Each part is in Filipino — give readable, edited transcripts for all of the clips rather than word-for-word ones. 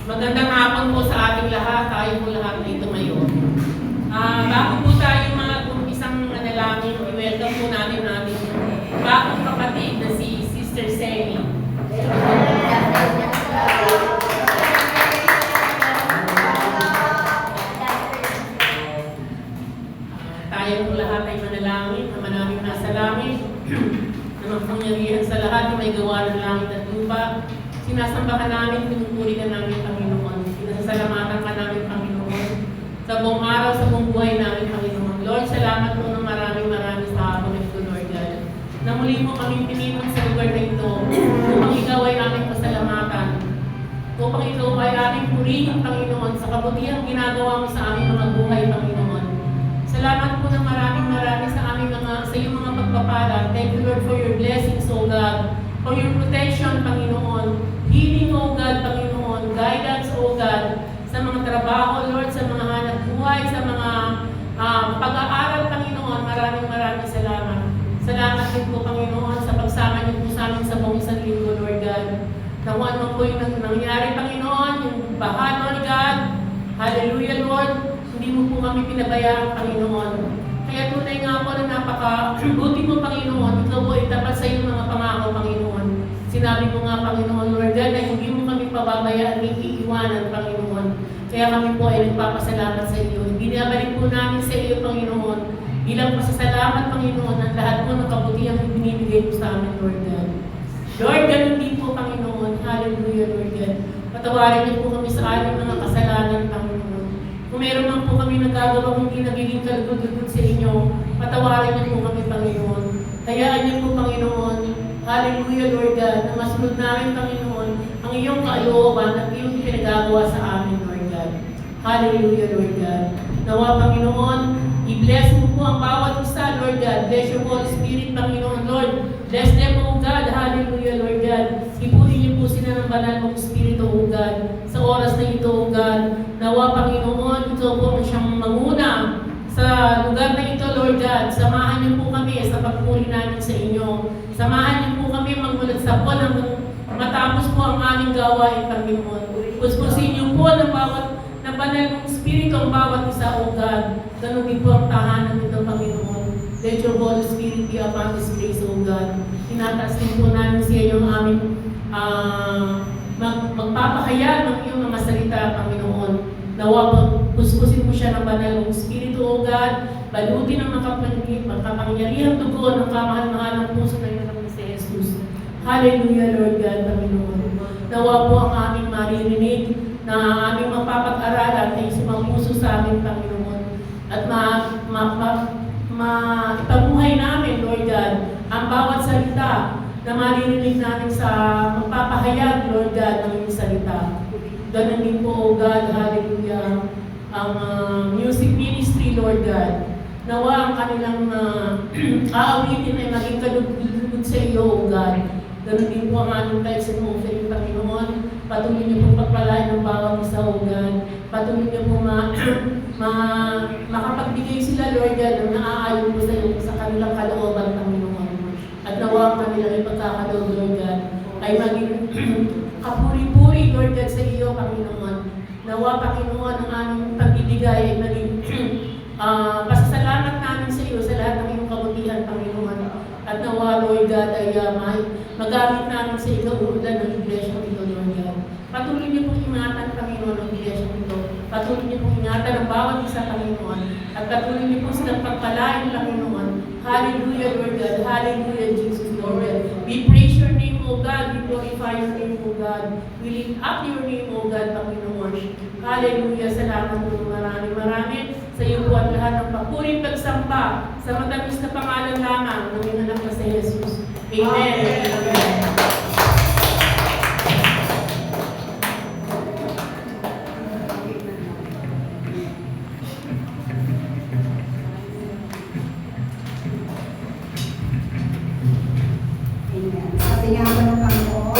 Magandang hapon po sa ating lahat, tayo po lahat na ito ngayon. Bago po tayo mga isang manalangin, i-welcome po natin ating bagong kapatid na si Sister Sally. Tayo po lahat ay manalangin, na maraming nasa langit, na magpangyarihan sa lahat na may gawa ng langit at lupa. Sinasambahan namin, pinupuri ka namin, Panginoon. Pinasasalamatan ka namin, Panginoon. Sa buong araw, sa buong buhay namin, Panginoon. Lord, salamat po ng maraming sa hapon ito, Lord God. Na muli mo kami pinipon sa lugar na ito, upang ikaw ay aming pasalamatan. Upang ikaw ay aming purihin, Panginoon, sa kabutihang ginagawa mo sa aming mga buhay, Panginoon. Salamat po ng maraming sa aming sa iyong mga pagpapala. Thank you, Lord, for your blessings, O God. For your protection, Panginoon. Healing, O God, Panginoon. Guidance, O God. Sa mga trabaho, Lord, sa mga hanap buhay, sa mga pag-aaral, Panginoon. Maraming salamat. Salamat din po, Panginoon, sa pagsama niyo po sa amin sa buong isang linggo, Lord God. Nakuha mo po yung nangyari, Panginoon, yung baha, Lord God. Hallelujah, Lord. Hindi mo po kami pinabayaan, Panginoon. Kaya tunay nga po na napaka-buti mo, Panginoon. Ikaw po itapat sa iyong mga pangako, Panginoon. Sinabi mo nga, Panginoon, Lord God, na hindi mo kami pababayaan, hindi iiwanan, Panginoon. Kaya kami po ay nagpapasalamat sa iyo. Binabalik po namin sa iyo, Panginoon. Bilang pasasalamat, Panginoon, ang lahat po ng kabutihang ibinibigay mo sa amin, Lord God. Lord, ganun din po, Panginoon. Hallelujah, Lord God. Patawarin niyo po kami sa aming mga kasalanan, Panginoon. Kung meron man po kami nagagawa hindi nagiging kalugod-lugod sa inyo, patawarin niyo po kami, Panginoon. Hayaan niyo po, Panginoon. Hallelujah, Lord God, na masunod namin, Panginoon, ang iyong kalooban at iyong pinagagawa sa amin, Lord God. Hallelujah, Lord God. Nawa, Panginoon, i-bless mo po ang bawat isa, Lord God. Bless your Holy Spirit, Panginoon, Lord. Bless them, O God. Hallelujah, Lord God. Ipunin niyo po sila ng banal mong Espiritu, O God. Sa oras na ito, O God. Nawa, Panginoon, ikaw po ang siyang manguna sa lugar na ito, Lord God. Samahan niyo po kami sa pagpuri namin sa inyo. Samahan niyo po kami magmulat sa po hanggang matapos po ang aming gawain, Panginoon. Puspusin niyo po ng bawat na banal mong Espiritu ang bawat isa, O God. Ganun din po ang tahanan nito, Panginoon. Let your Holy Spirit be upon this place, O God. Tinataas din po namin siya yung aming magpapahayag ng iyong mga salita, Panginoon. Nawa, puspusin mo siya ng banal mong Espiritu, O God. Balutin ang makapangyarihang dugo ng kamahal-mahal ng puso na iyong namin si Jesus. Hallelujah, Lord God, Panginoon. Nawa po ang aming maririnig na aming mapapag-aralan ay sumapuso sa amin, Panginoon. At ipabuhay namin, Lord God, ang bawat salita na maririnig namin sa magpapahayag, Lord God, ng iyong salita. Ganun din po, O God, hallelujah, ang music ministry, Lord God. Nawa ang kanilang aawitin ay maging kalugod sa iyo, O God. Ganun din po ang aming tithes and offering, Panginoon. Patuloy niyo pong pagpalain ng bawat isa, O God. Patuloy niyo po makapagbigay sila, Lord God, ng naaayon po sa iyo sa kanilang kalooban, Panginoon. At nawa ang kanilang ipagkakaloob, Lord God, ay maging kapuri-puri, Lord God, sa iyo, Panginoon. Nawa, Panginoon, ang aming pagbibigay ay maging pasasalamat namin sa iyo sa lahat ng iyong kabutihan, Panginoon. At nawa, Lord God, ay magamit namin sa ikauulan ng iglesia ito, Lord God. Patuloy niyo pong ingatan, Panginoon, ng iglesia ito. Patuloy niyo pong ingatan ng bawat isa, Panginoon. At patuloy niyo pong silang pagpalain, Panginoon. Hallelujah, Lord God. Hallelujah, Jesus, Lord God. We praise your name, O God. We glorify your name, O God. We lift up your name, O God, Panginoon. Hallelujah. Salamat po maraming sa iyo po at lahat ng papuring pagsampa sa matamis na pangalan lamang ng iyong anak na si Jesus. Amen. Amen. Sabi nga po ng Panginoon,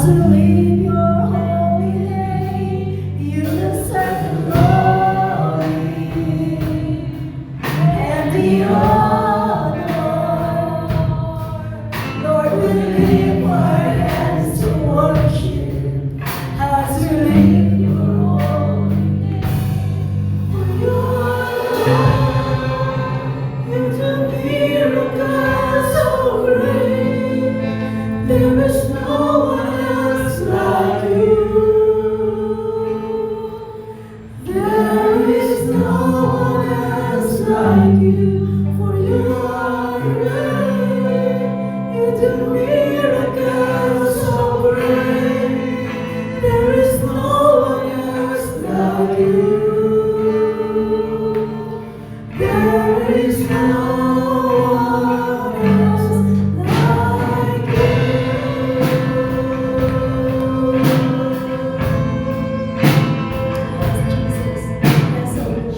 As we leave your holy name, you deserve the glory and the honor. Lord, we lift our hands to worship as we leave your holy name. For you do miracles so great. There is no one else like you. There is no one else like you. For you are great. You do miracles so great. There is no one else like you. There is no one else like you. Yes, Jesus. Yes, Holy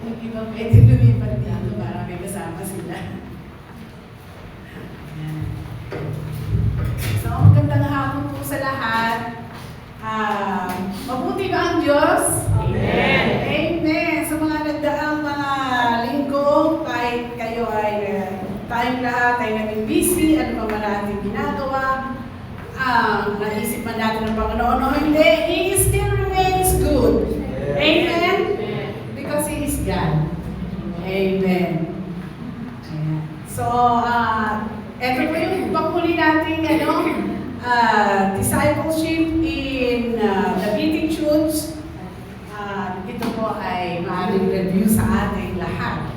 Yung iba pwede lumipat dito para may kasama sila. Ayan. So, magandang hapon po sa lahat. Mabuti ba ang Diyos? Amen. Amen. Sa mga nagdaang mga linggo, kahit kayo ay tayong lahat ay naging busy, ano pa man natin ginagawa, naisip man natin ng Panginoon o hindi, He still remains good. Amen? Because He is God. Amen. Ayan. So, eto po yung panghuli natin, discipleship in the Beatitudes. Ito po ay maaaring review sa ating lahat.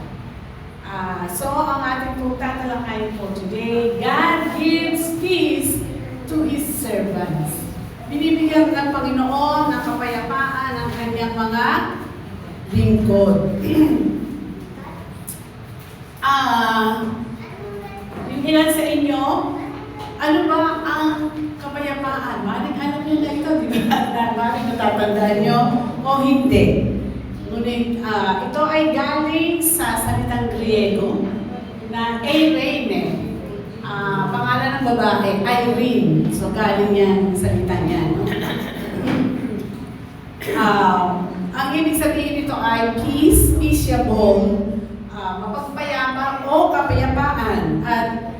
So, ang ating pong tatalakayin po today, God gives peace to His servants. Binibigyan ng Panginoon ng kapayapaan ang kanyang mga lingkod. Yung ilan sa inyo, ano ba ang kapayapaan? Maring alam nyo na ito, di ba? Maring natatandaan nyo o hindi. Ngunit ito ay galing sa salitang Griego na Eirene. Pangalan ng babae, Irene. So galing yan, salitang yan. Ang ibig sabihin nito ay peace, peaceable, mapagpayapa o kapayapaan. At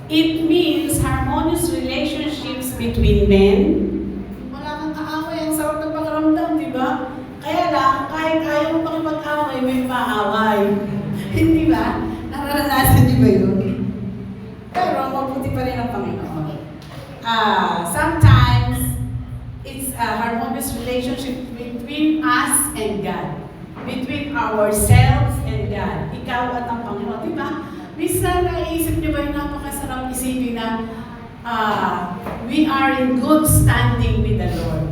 it means harmonious relationships between men. Wala kang kaaway, ang sarap ng pakiramdam, di ba? Kaya lang, kahit ayaw mo makipag-away, may maaway. Hindi ba? Naranasan niyo ba yun? Pero mabuti pa rin ang Panginoon. Sometimes, it's a harmonious relationship between us and God. Between ourselves and God. Ikaw at ang Panginoon. Di ba? Minsan, naisip niyo ba yung napakasarap isipin na we are in good standing with the Lord.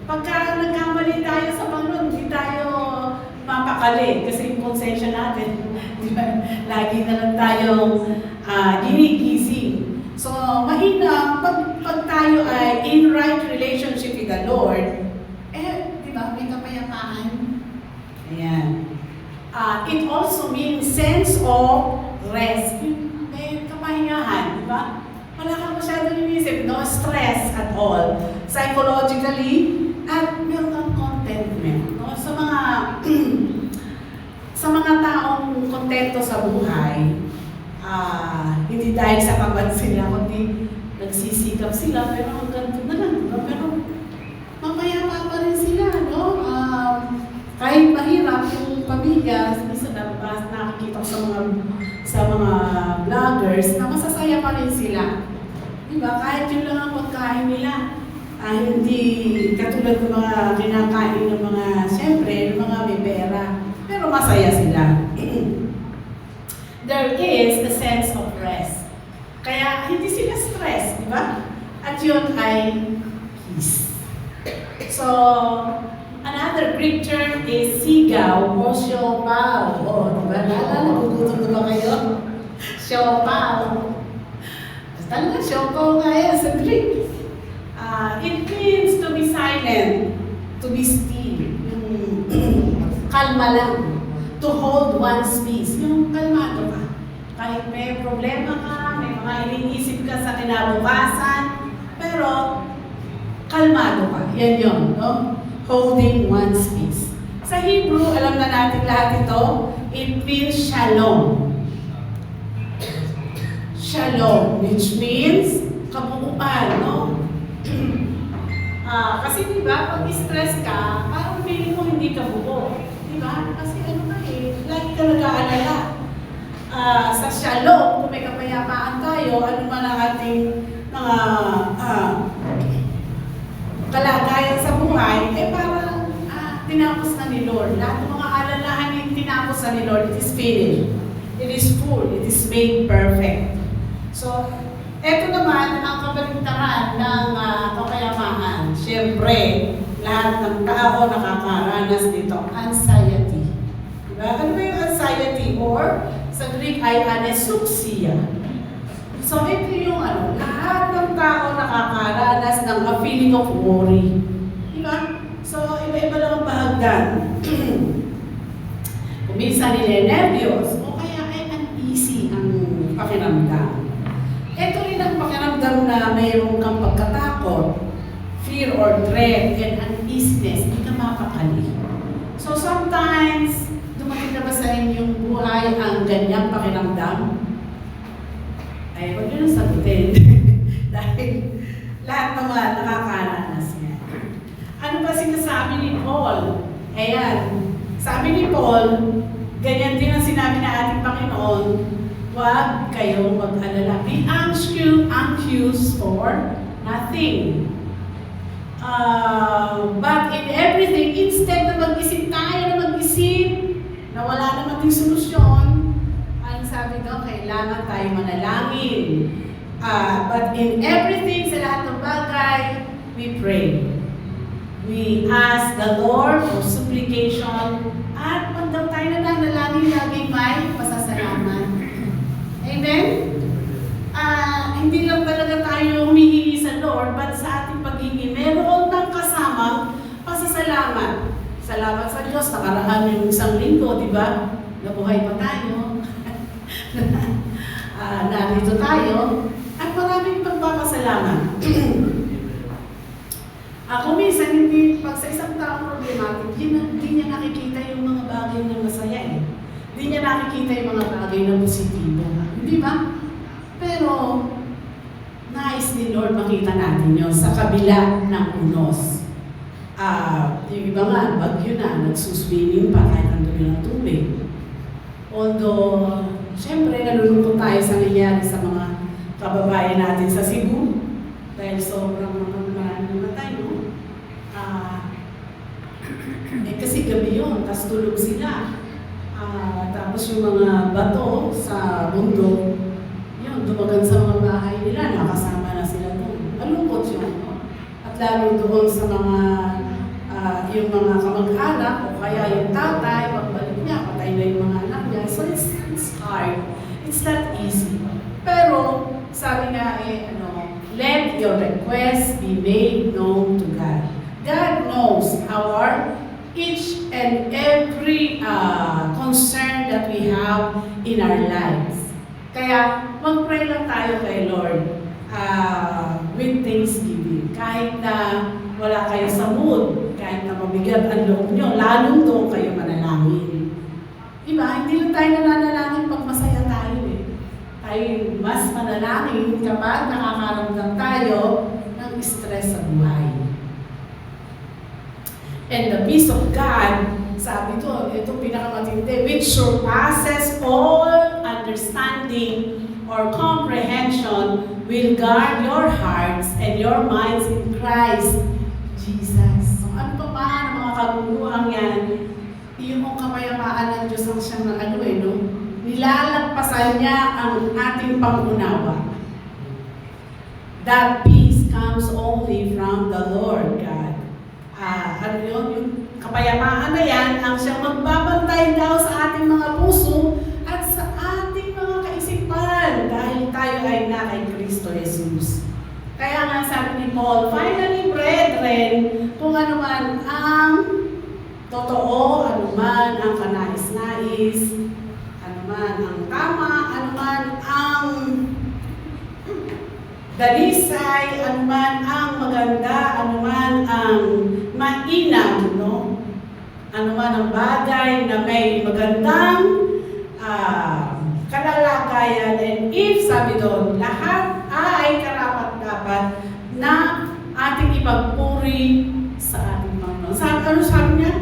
Pagka nagkamali tayo sa Panginoon, hindi tayo mapakali kasi yung konsensya natin. Di ba? Lagi na lang tayong ginigising. So, mahina, pag tayo ay in right relationship with the Lord, di ba, may kapayapaan. Ayan. It also means sense of rest. May kapahingahan, di ba? Wala kang masyadong inisip, no stress at all. Psychologically, at meron kang contentment. No? Sa mga taong kontento sa buhay, hindi dahil sa kabad sila, kundi nagsisikap sila, pero hanggang doon na lang, diba? Pero mamayama pa rin sila, no? Kahit mahirap yung pamilya, minsan nakikita ko sa mga vloggers, na masasaya pa rin sila. Diba? Kahit yun lang ang pagkain nila, hindi katulad ng mga kinakain ng mga, siyempre, ng mga may pera, pero masaya sila. There is a sense of rest. Kaya hindi sila stress, di ba? At yun ay peace. So, another Greek term is sigaw o siopaw. O, di ba? Nagugutom na ba kayo? Siopaw. Basta na, siopaw nga yan sa Greek. It means to be silent, to be still. Kalma lang. To hold one's peace. Yung kalmado ka. Kahit may problema ka, may mga iniisip ka sa kinabukasan, pero kalmado ka. Yan yun, no? Holding one's peace. Sa Hebrew, alam na natin lahat ito, it means shalom. Shalom, which means kabuuan, no? Kasi diba, pag stress ka, parang feeling mo hindi ka buo. Diba? Kasi ano ka lagi ka nag-aalala. Sa shalom, kung may kapayapaan tayo, ano man ang ating mga kalagayan sa buhay, parang tinapos na ni Lord. Lahat ng mga alalahan yung tinapos na ni Lord, it is finished. It is full. It is made perfect. So, eto naman ang kabaligtaran ng kapayapaan. Siyempre, lahat ng tao nakakaranas dito. Anxiety. Diba? Ano ba yung anxiety? Or, sa Greek ay anesuxia. So, ito yung lahat ng tao nakakaranas ng a feeling of worry. Diba? So, iba-iba lang ang bahagdan. Kung minsan nilenervyos, o kaya ay uneasy ang pakiramdam. Ito rin ang pakiramdam na mayroon kang pagkatakot, fear or dread, and uneasiness, hindi ka mapakali. So sometimes, dumating na ba sa inyong buhay ang ganyang pakiramdam? Ay, huwag nyo nang sagutin. Dahil lahat naman nakakaranas niya. Ano ba sinasabi ni Paul? Ayan, sabi ni Paul, ganyan din ang sinabi na ating Panginoon, huwag kayong mag-alala. Be anxious for nothing. But in everything, instead na mag-isip tayo na wala naman yung solusyon, ang sabi daw, kailangan tayo manalangin. But in everything, sa lahat ng bagay, we pray. We ask the Lord for supplication at pag daw tayo nananalangin, laging may pasasalamat. Amen? Hindi lang talaga tayo humihingi sa Lord, but sa ating paghingi, meron ng kasamang pasasalamat. Salamat sa Diyos, nakaraan yung isang linggo, di ba? Nabuhay pa tayo. Narito tayo. At maraming pagpapasalamat. Ako minsan, hindi, pag sa isang taong problematic, hindi niya nakikita yung mga bagay na masaya eh. Hindi niya nakikita yung mga bagay na positibo. Hindi ba? Pero, nais ni Lord makita natin yun sa kabila ng unos. Yung iba nga, bagyo na, nagsuswimming pa kahit ang dumi ng tubig. Although, syempre, nalulungkot tayo sa nangyari sa mga kababayan natin sa Cebu. Dahil sobrang maraming namatay, no? Kasi gabi yun, tapos tulog sila. Tapos yung mga bato sa bundok, yun, dumagan sa mga bahay nila, nakasama na sila doon. Malungkot yun, no? At lalo doon sa mga, yung mga kamag-anak, o kaya yung tatay, pagbalik niya, patay na yung mga anak niya. So it's hard. It's not easy. Pero, sabi nga let your request be made known to God. God knows each and every concern that we have in our lives. Kaya, mag-pray lang tayo kay Lord with thanksgiving. Kahit na wala kayo sa mood, kahit na mabigat ang loob nyo, lalong doon kayo manalangin. Diba? Hindi lang tayo nananalangin pag masaya tayo eh. Tayo mas manalangin kapag nakakaramdam tayo ng stress sa buhay. And the peace of God, sabi to, ito pinakamatindi, which surpasses all understanding or comprehension, will guard your hearts and your minds in Christ Jesus. So, ano pa ba ang mga kaguguhang yan? Yung kapayapaan ng Diyos ang siyang no? Nilalagpasan niya ang ating pangunawa. That peace comes only from the Lord God. Ano yun? Yung kapayapaan na yan, ang siyang magbabantay daw sa ating mga puso at sa ating mga kaisipan dahil tayo ay na kay Kristo Jesus. Kaya nga sabi ni Paul, finally, brethren, kung ano man ang totoo, ano man ang kanais-nais, ano man ang tama, ano man ang dalisay, ano man ang maganda, ano man ang mainam, no? Ano man ang bagay na may magandang kalalagayan. And if, sabi doon, lahat ay karapat-dapat na ating ipagpuri sa ating Panginoon. Ano sabi niya?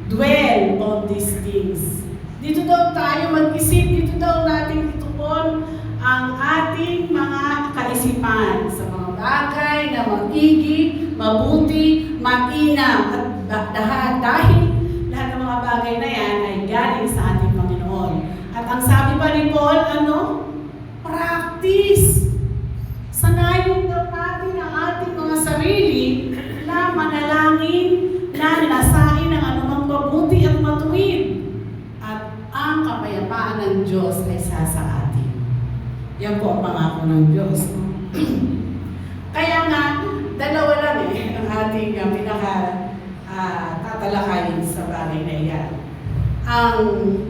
Dwell on these things. Dito daw tayo mag-isip, dito daw natin ituon ang ating mga kaisipan sa mga bagay na maigi, mabuti, mainam at dahil lahat ng mga bagay na yan ay galing sa ating Panginoon. At ang sabi pa ni Paul, practice. Sanayin daw natin ang ating mga sarili na manalangin, na nasain ng anumang mabuti at matuwid. At ang kapayapaan ng Diyos ay sasa atin. Yan po ang pangako ng Diyos. Kaya nga, dalawa lang ang ating tatalakayin sa bagay na yan.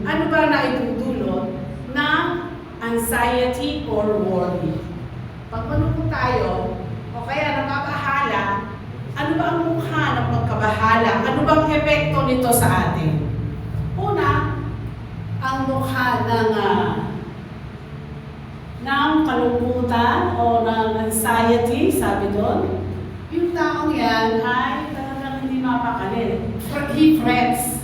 Ano ba na itutulot ng anxiety or worry? Pag malungkot tayo, o kaya napapahala, ano ba ang mukha ng pagkabahala? Ano ba ang epekto nito sa atin? Una, ang mukha ng kalungkutan o ng anxiety, sabi doon, yung taong yan ay talagang hindi mapakali. He frets.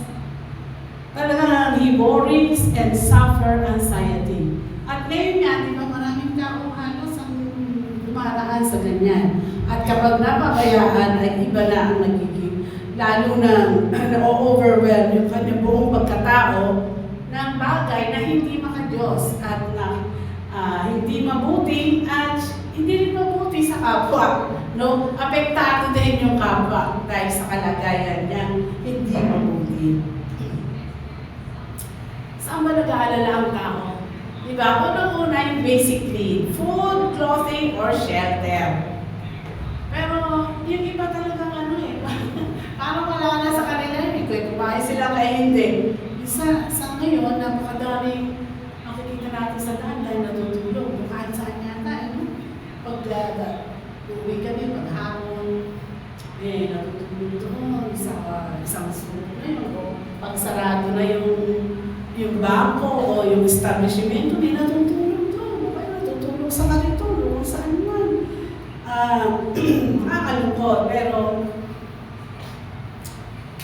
Talagang he worries and suffer anxiety. At ngayon nga, di ba maraming taong halos ang dumaraan sa ganyan. At kapag napabayaan ay iba na ang nagiging, lalo na overwhelm yung kanyang buong pagkatao ng bagay na hindi maka-Diyos at na hindi mabuti at hindi rin mabuti sa kapwa. No? Apektado din yung kapwa dahil sa kalagayan niya, hindi mabuti. Saan ba nag-aalala ang tao? Diba? Unang-una yung basic need, food, clothing, or shelter. Pero yung iba talagang parang wala na sa kanila yun. Kumain sila kaya hindi. Sa ngayon, napakadaming makikita natin sa daan dahil natutulog. Kahit saan yata, pag uwi kami, paghapon, natutulog doon, isang sulok na yun. O pag sarado na yung bangko o yung establishment, hindi natutulog doon. O kaya natutulog sa kalitulog, kung saan man. Nakakalungkot, pero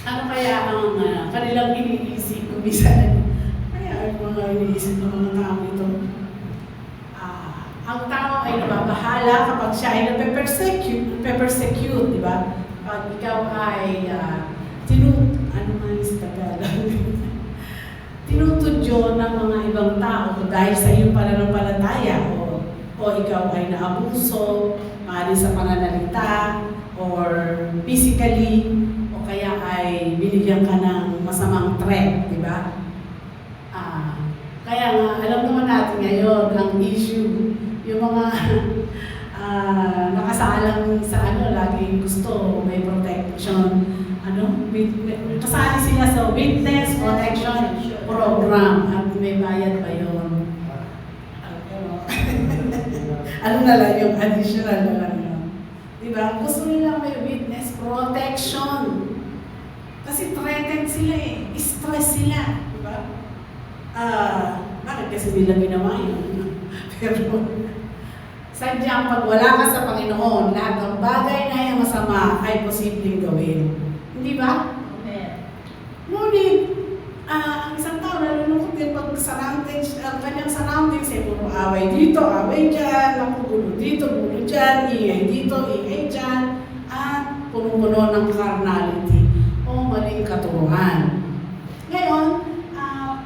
ano kaya ang kanilang iniisip kung minsan? Kaya ang mga iniisip ng mga tao ito. Ang tao ay nababahala kapag siya ay nape-persecute, di ba? Pag ikaw ay tinutudyo ng mga ibang tao dahil sa iyong pananampalataya o ikaw ay naabuso, maaaring sa pananalita or physically, o kaya ay binigyan ka ng masamang threat, di ba? Kaya nga, alam naman natin ngayon, ang issue, yung mga nakasalang sa lagi gusto, may protection, kasali sila sa witness protection program at may bayad pa yun. Ano na lang yung additional na lang yun. Diba? Gusto nila may witness protection. Kasi threatened sila stress sila. Diba? Bakit kasi nila ginawa yun? Pero sadyang pag wala ka sa Panginoon, lahat ng bagay na yung masama ay posibleng gawin. Hindi ba? Ngunit, ang isang tao nalulungkot din pag ang kanyang surroundings ay puro away dito, away dyan, gulo dito, gulo dyan, ingay dito, ingay dyan, at puno-puno ng carnality o maling katuruan. Ngayon,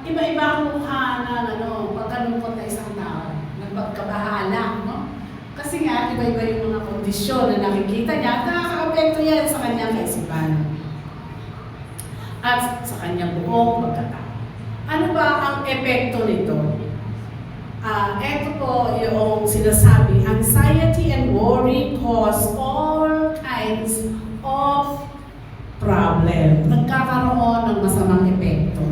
iba-iba ang mukha ng pagkalungkot na isang tao, ng pagkabahala, no? Kasi nga, iba-iba yung mga kondisyon na nakikita niya at nakaka-apekto yan sa kanyang kaisipan at sa kanyang buong pagkatao. Ano ba ang epekto nito? Ito po yung sinasabi, anxiety and worry cause all kinds of problem. Nagkakaroon ng masamang epekto.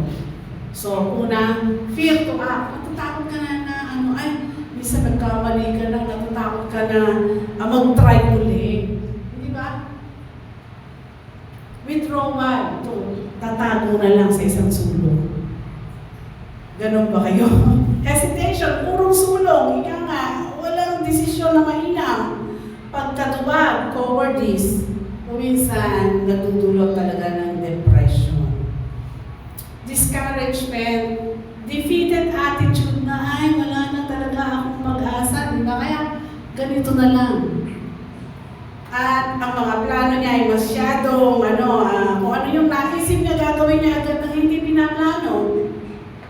So, una, fear to act. Natatakot ka na minsan nagkamali ka na, natatakot ka na mag-try uli. Di ba? Withdrawal. Tatago na lang sa isang sulong. Ganon ba kayo? Hesitation, purong sulong. Ika nga, walang desisyon na mainam. Pagkatuwag, cowardice. Minsan, nagdudulot talaga ng depression. Discouragement, defeated attitude na, wala na talaga akong pag-asa. Diba? Kaya, ganito na lang. At ang mga plano niya ay masyadong, kung ano yung naisip niya, gagawin niya agad na hindi pinaplano.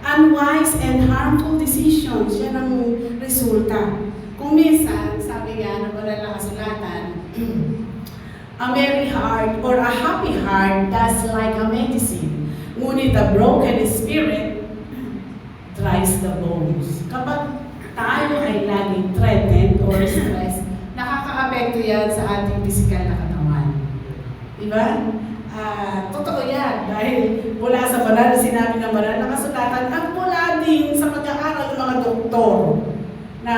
Unwise and harmful decisions, yan ang resulta. Kung minsan, sabi nga, nabalan ng kasulatan, a merry heart or a happy heart does like a medicine. Ngunit a broken spirit dries the bones. Kapag tayo ay laging threatened or stressed, nakaka-apekto yan sa ating physical na katawan. Diba? Totoo yan. Dahil mula sa banal, sinabi ng banal na kasulatan, at mula din sa pag-aaral ng mga doktor na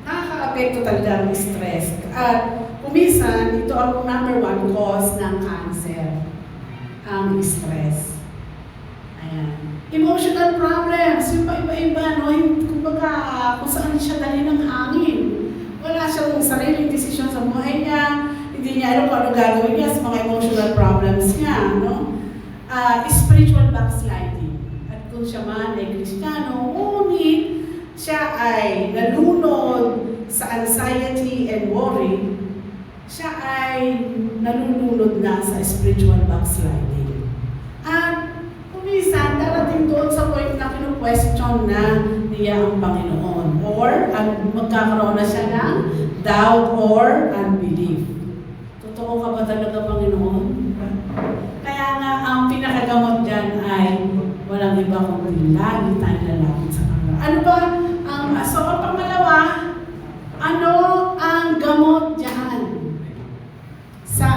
nakaka-apekto talaga ang stress. At kumisan, ito ang number 1 cause ng cancer. Ang stress. Ayan. Emotional problems, yung iba-iba, kumbaga, kung saan siya dali ng hangin. Wala siyang sariling desisyon sa buhay niya, hindi niya alam kung ano gagawin niya sa mga emotional problems niya, spiritual backsliding. At kung siya man ay Kristiyano, ngunit siya ay nalunod sa anxiety and worry, siya ay nalulunod na sa spiritual backsliding. At kumisan, darating doon sa point na kinu-question na ni niya ang Panginoon. Or magkakaroon na siya ng doubt or unbelief. Totoo ka ba talaga, Panginoon? Kaya nga, ang pinakagamot dyan ay walang iba kundi lagi tayong lalapit sa Panginoon. Ano ba so ang pangalawa, ano ang gamot dyan sa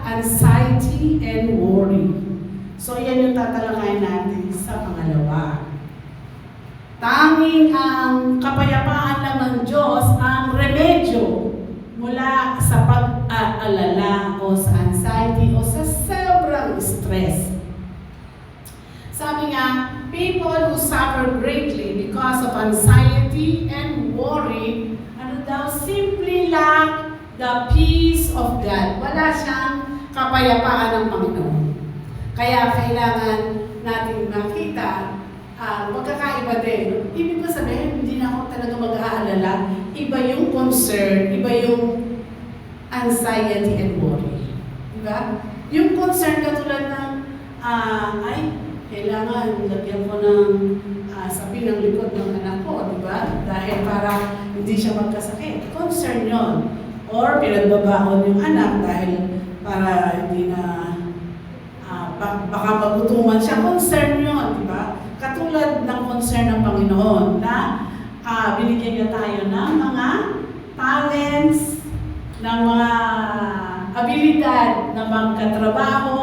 anxiety and worry? So yan yung tatalakayin natin sa pangalawa. Tanging ang kapayapaan lang ng Diyos ang remedyo mula sa pag-aalala o sa anxiety o sa sobrang stress. Sabi nga, people who suffer greatly because of anxiety and worry, simply lack the peace of God. Wala siyang kapayapaan ng Panginoon. Kaya kailangan natin makita magkakaiba din. Ibig ko sabihin, hindi na ako talaga mag-aalala. Iba yung concern, iba yung anxiety and worry. Diba? Yung concern katulad ng kailangan lagyan ko ng sabi ng likod ng anak ko, di ba? Dahil para hindi siya magkasakit. Concern yon. Or pinagbabaon yung anak dahil para hindi na baka magutuman siya. Concern yon, di ba? Katulad ng concern ng Panginoon na binigyan niya tayo ng mga talents, ng mga abilidad na magkatrabaho,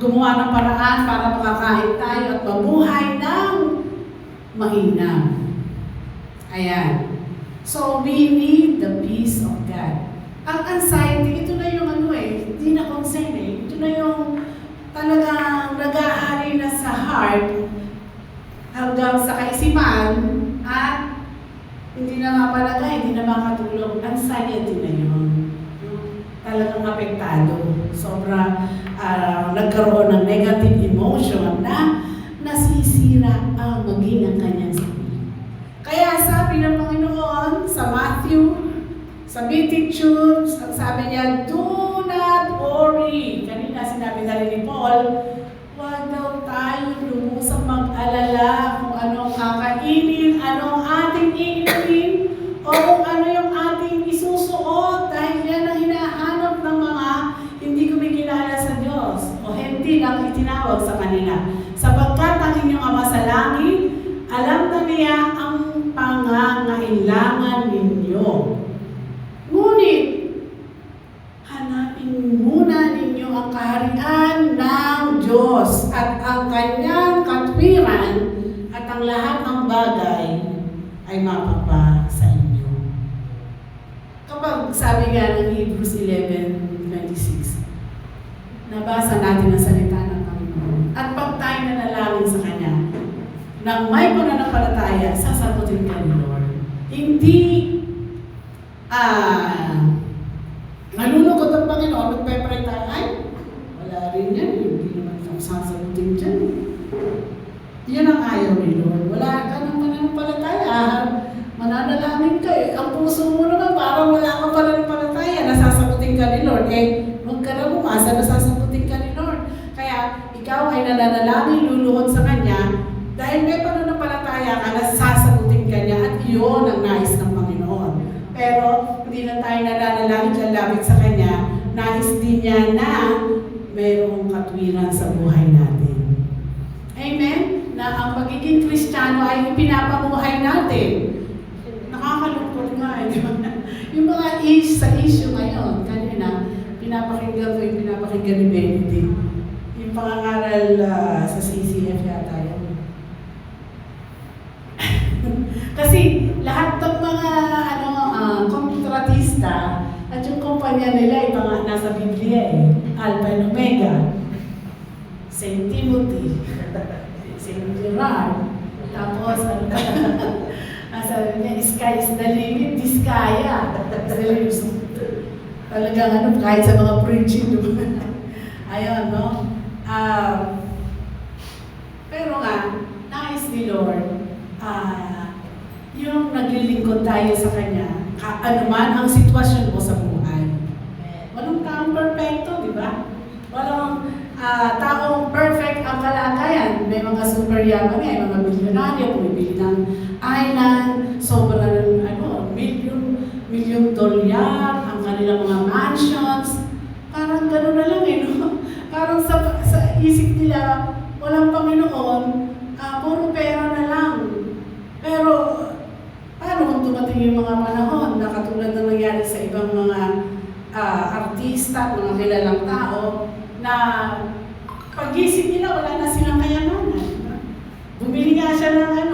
gumawa ng paraan para makakain tayo at mabuhay ng mainam. Ayan. So, we need the peace of God. Ang anxiety, ito na yung hindi na concern Ito na yung talagang nag-aari na sa heart hanggang sa kaisipan at hindi na mapalagay, hindi na makatulong. Anxiety na yun. Talagang apektado. Sobra nagkaroon ng negative emotion na nasisira ang maging ang kanyang sarili. Kaya sabi ng Panginoon sa Matthew, sa Beatitudes, ang sabi niya, do not worry. Kanina sinabi na rin ni Paul, huwag daw tayo lubusang mag-alala kung anong kakainin, anong ating iinumin, o kung ano yung ating isusuot dahil yan ang hinahanap ng mga hindi kumikilala sa Diyos o hindi lang itinawag sa kanila. Sapagkat ang inyong Ama sa langit, alam na niya ang pangangailangan ninyo. Ngunit, hanapin muna ninyo ang kaharian ng Diyos at ang kanyang katwiran at ang lahat ng bagay ay mapapa sa inyo. Kapag sabi nga ng Hebrews 11:26, nabasa natin ang salita ng Panginoon. At pag tayo nanalangin sa Kanya, nang may pananampalataya, sasagutin ka ni Lord. Hindi, nalulungkot ang Panginoon, magpe-pray tayo, ay, wala rin yan, hindi naman sasagutin dyan. Yan ang ayaw ni Lord. Wala ka ng pananampalataya, mananalangin ka eh. Ang puso mo naman, parang wala kang pananampalataya, nasasagutin ka ni Lord. Huwag ka na umasa, nasasagutin ka ni Lord. Kaya, ikaw ay nananalangin, luluhod sa Kanya, dahil may pananampalataya ka, nasasagutin ka niya at iyon ang nais ng Panginoon. Pero hindi na tayo nananalangin lalapit sa Kanya, nais din niya na mayroong katwiran sa buhay natin. Amen? Na ang pagiging Kristiyano ay ipinapamuhay natin. Nakakalungkot nga di ba? Yung mga sa issue ngayon, kanina, pinapakinggan ni Benedict. Yung pangangaral sa CCF yata yun. Kasi lahat ng mga kontratista at yung kumpanya nila ay nasa Biblia Alpha and Omega, St. Timothy, St. Gerard, tapos sabi niya, sky is the limit, diskaya. Talagang kahit sa mga preaching, ayun, no? Pero nga, nais ni Lord, yung naglilingkod tayo sa Kanya, anuman ang sitwasyon mo sa buhay. Walang taong perfecto, di ba? Walang taong perfect ang kalagayan. May mga super yaman nga, mga bilyonaryo, bumibili ng island, sobrang million dolyar, ang kanilang mga mansions. Parang gano'n na lang eh, no? Parang sa isip nila, walang Panginoon, puro pera na lang. Pero, paano kung dumating yung mga panahon na katulad ng nangyari sa ibang mga artista, mga kilalang tao, na pag-isip nila, wala na silang kayamanan. Bumili nga siya ng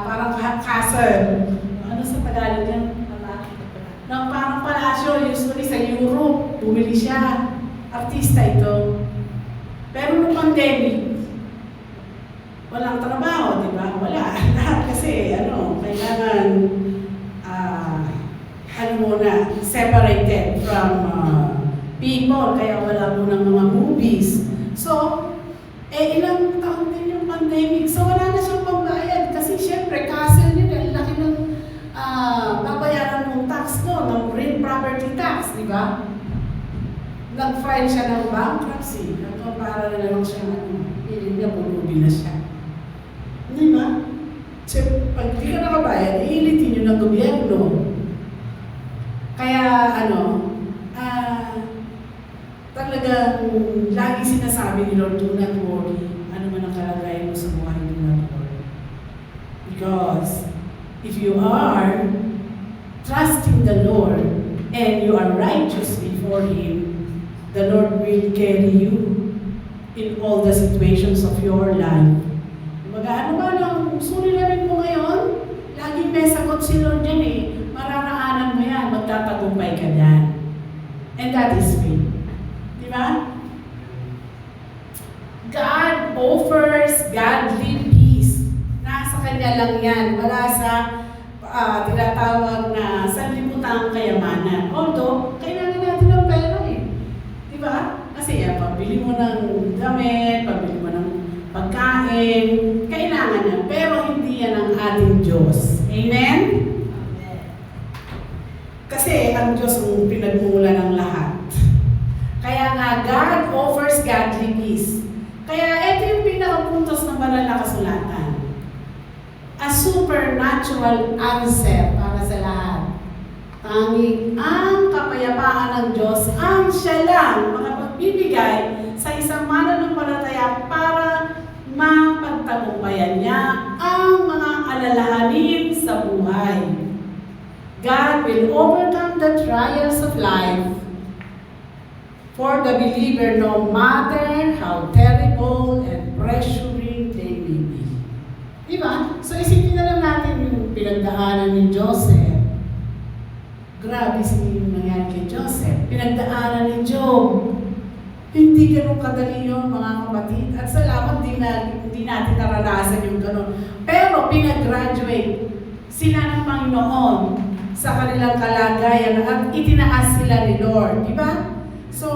parang castle. Ano sa Tagalog yan? Ng parang palasyo, usually sa Europe, bumili siya. Artista ito. Pero nung pandemic, walang trabaho, di ba? Wala. Kasi, kailangan, separated from people, kaya wala mo ng mga movies. So, ilang taon din yung pandemic. So, wala na siyang pambayad. Kasi, syempre, castle niya, laki ng babayaran mong tax no, ng real property tax, di ba? Nag-file siya ng bankruptcy. Para na lang siya, hindi niya, pulubi na siya. Di ba? So, pag di ka nakabayad, iilitin yun ng gobyerno. Kaya, talagang lagi sinasabi ni Lord, do not worry. Ano man ang kalagayan mo sa buhay, do not worry. Because, if you are trusting the Lord and you are righteous before Him, the Lord will carry you in all the situations of your life. Ano ba ang suliranin mo ngayon? Laging may sagot si Lord yan eh. Mararaanan mo yan, magtatagumpay ka yan. And that is faith. Di ba? God offers godly peace. Nasa Kanya lang yan. Wala sa tinatawag na sanlibutan kayamanan. Although, kailangan natin ng pera eh. Di ba? Kasi pabili mo ng gamit, pabili mo ng pagkain, kailangan yan. Pero hindi yan ang ating Diyos. Amen? Amen. Kasi ang Diyos ang pinagmula ng lahat. Kaya nga, God offers godly peace. Kaya ito yung pinakapuntos ng banal na kasulatan. A supernatural answer para sa lahat. Tanging ang kapayapaan ng Diyos ang siya lang makapagbibigay sa isang mananampalataya para mapagtagumpayan niya ang mga alalahanin sa buhay. God will overcome the trials of life for the believer no matter how terrible and pressuring they may be. Diba? So isipin na lang natin yung pinagdaanan ni Joseph. Grabe yung nangyari kay Joseph. Pinagdaanan ni Job. Hindi ganun kadali yun, mga kapatid. At salamat hindi natin naranasan yung ganun. Pero pinag-graduate sila ng Panginoon sa kanilang kalagayan at itinaas sila ni Lord. Diba? So,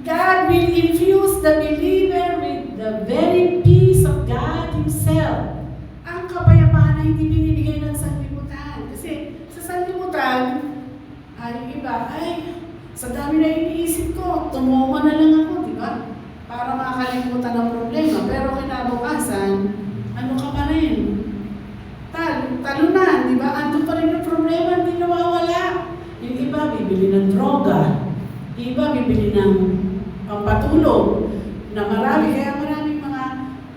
God will infuse the believer with the very peace of God Himself. Ang kapayapaan na hindi binibigay ng sanlibutan. Kasi sa sanlibutan, yung iba, sa dami na iniisip ko, tumoma na lang ako, di ba? Para makakalimutan ng problema. Pero kinabukasan, ano ka pa rin? Talunan, di ba? Andun pa rin yung problema, hindi nawawala. Yung iba, bibili ng droga. Yung iba, bibili ng pampatulog na marami. Kaya maraming mga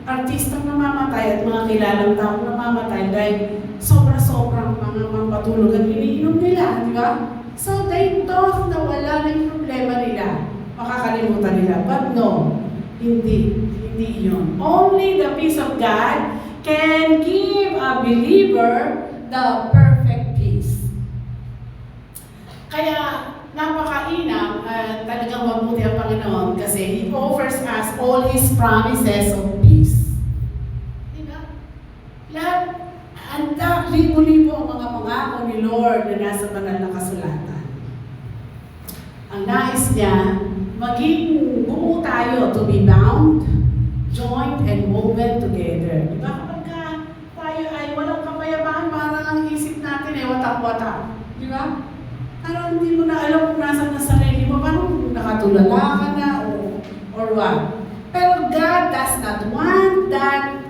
artistang namamatay at mga kilalang taong namamatay dahil sobra-sobrang mga pampatulog ang iniinom nila, di ba? So they thought na wala na yung problema nila. Makakalimutan nila. But no, hindi yun. Only the peace of God can give a believer the perfect peace. Kaya napakainam at talagang mabuti ang Panginoon kasi He offers us all His promises of peace. Diba? Lahat, libo-libo ang mga pangako ni Lord na nasa banal na kasulatan. Ang nais niya, maging buo tayo to be bound, joined, and woven together. Diba? Kapag tayo ay walang kapayapaan, parang ang isip natin ay watak-watak. Diba? Parang hindi mo na alam kung nasan na sarili mo. Paano baka tulala ka na or what. Pero God does not want that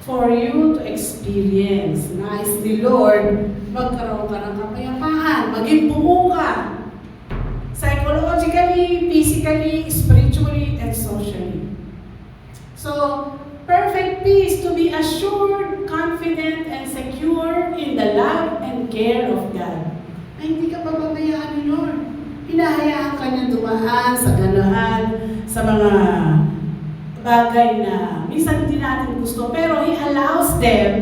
for you to experience. Nais ni Lord, magkaroon ka ng kapayapaan, maging buo ka. Psychologically, physically, spiritually, and socially. So, perfect peace to be assured, confident, and secure in the love and care of God. Ay, hindi ka pababayaan ni Lord. Hinahayaan ka niya dumaan sa ganahan, sa mga bagay na minsan hindi natin gusto, pero He allows them.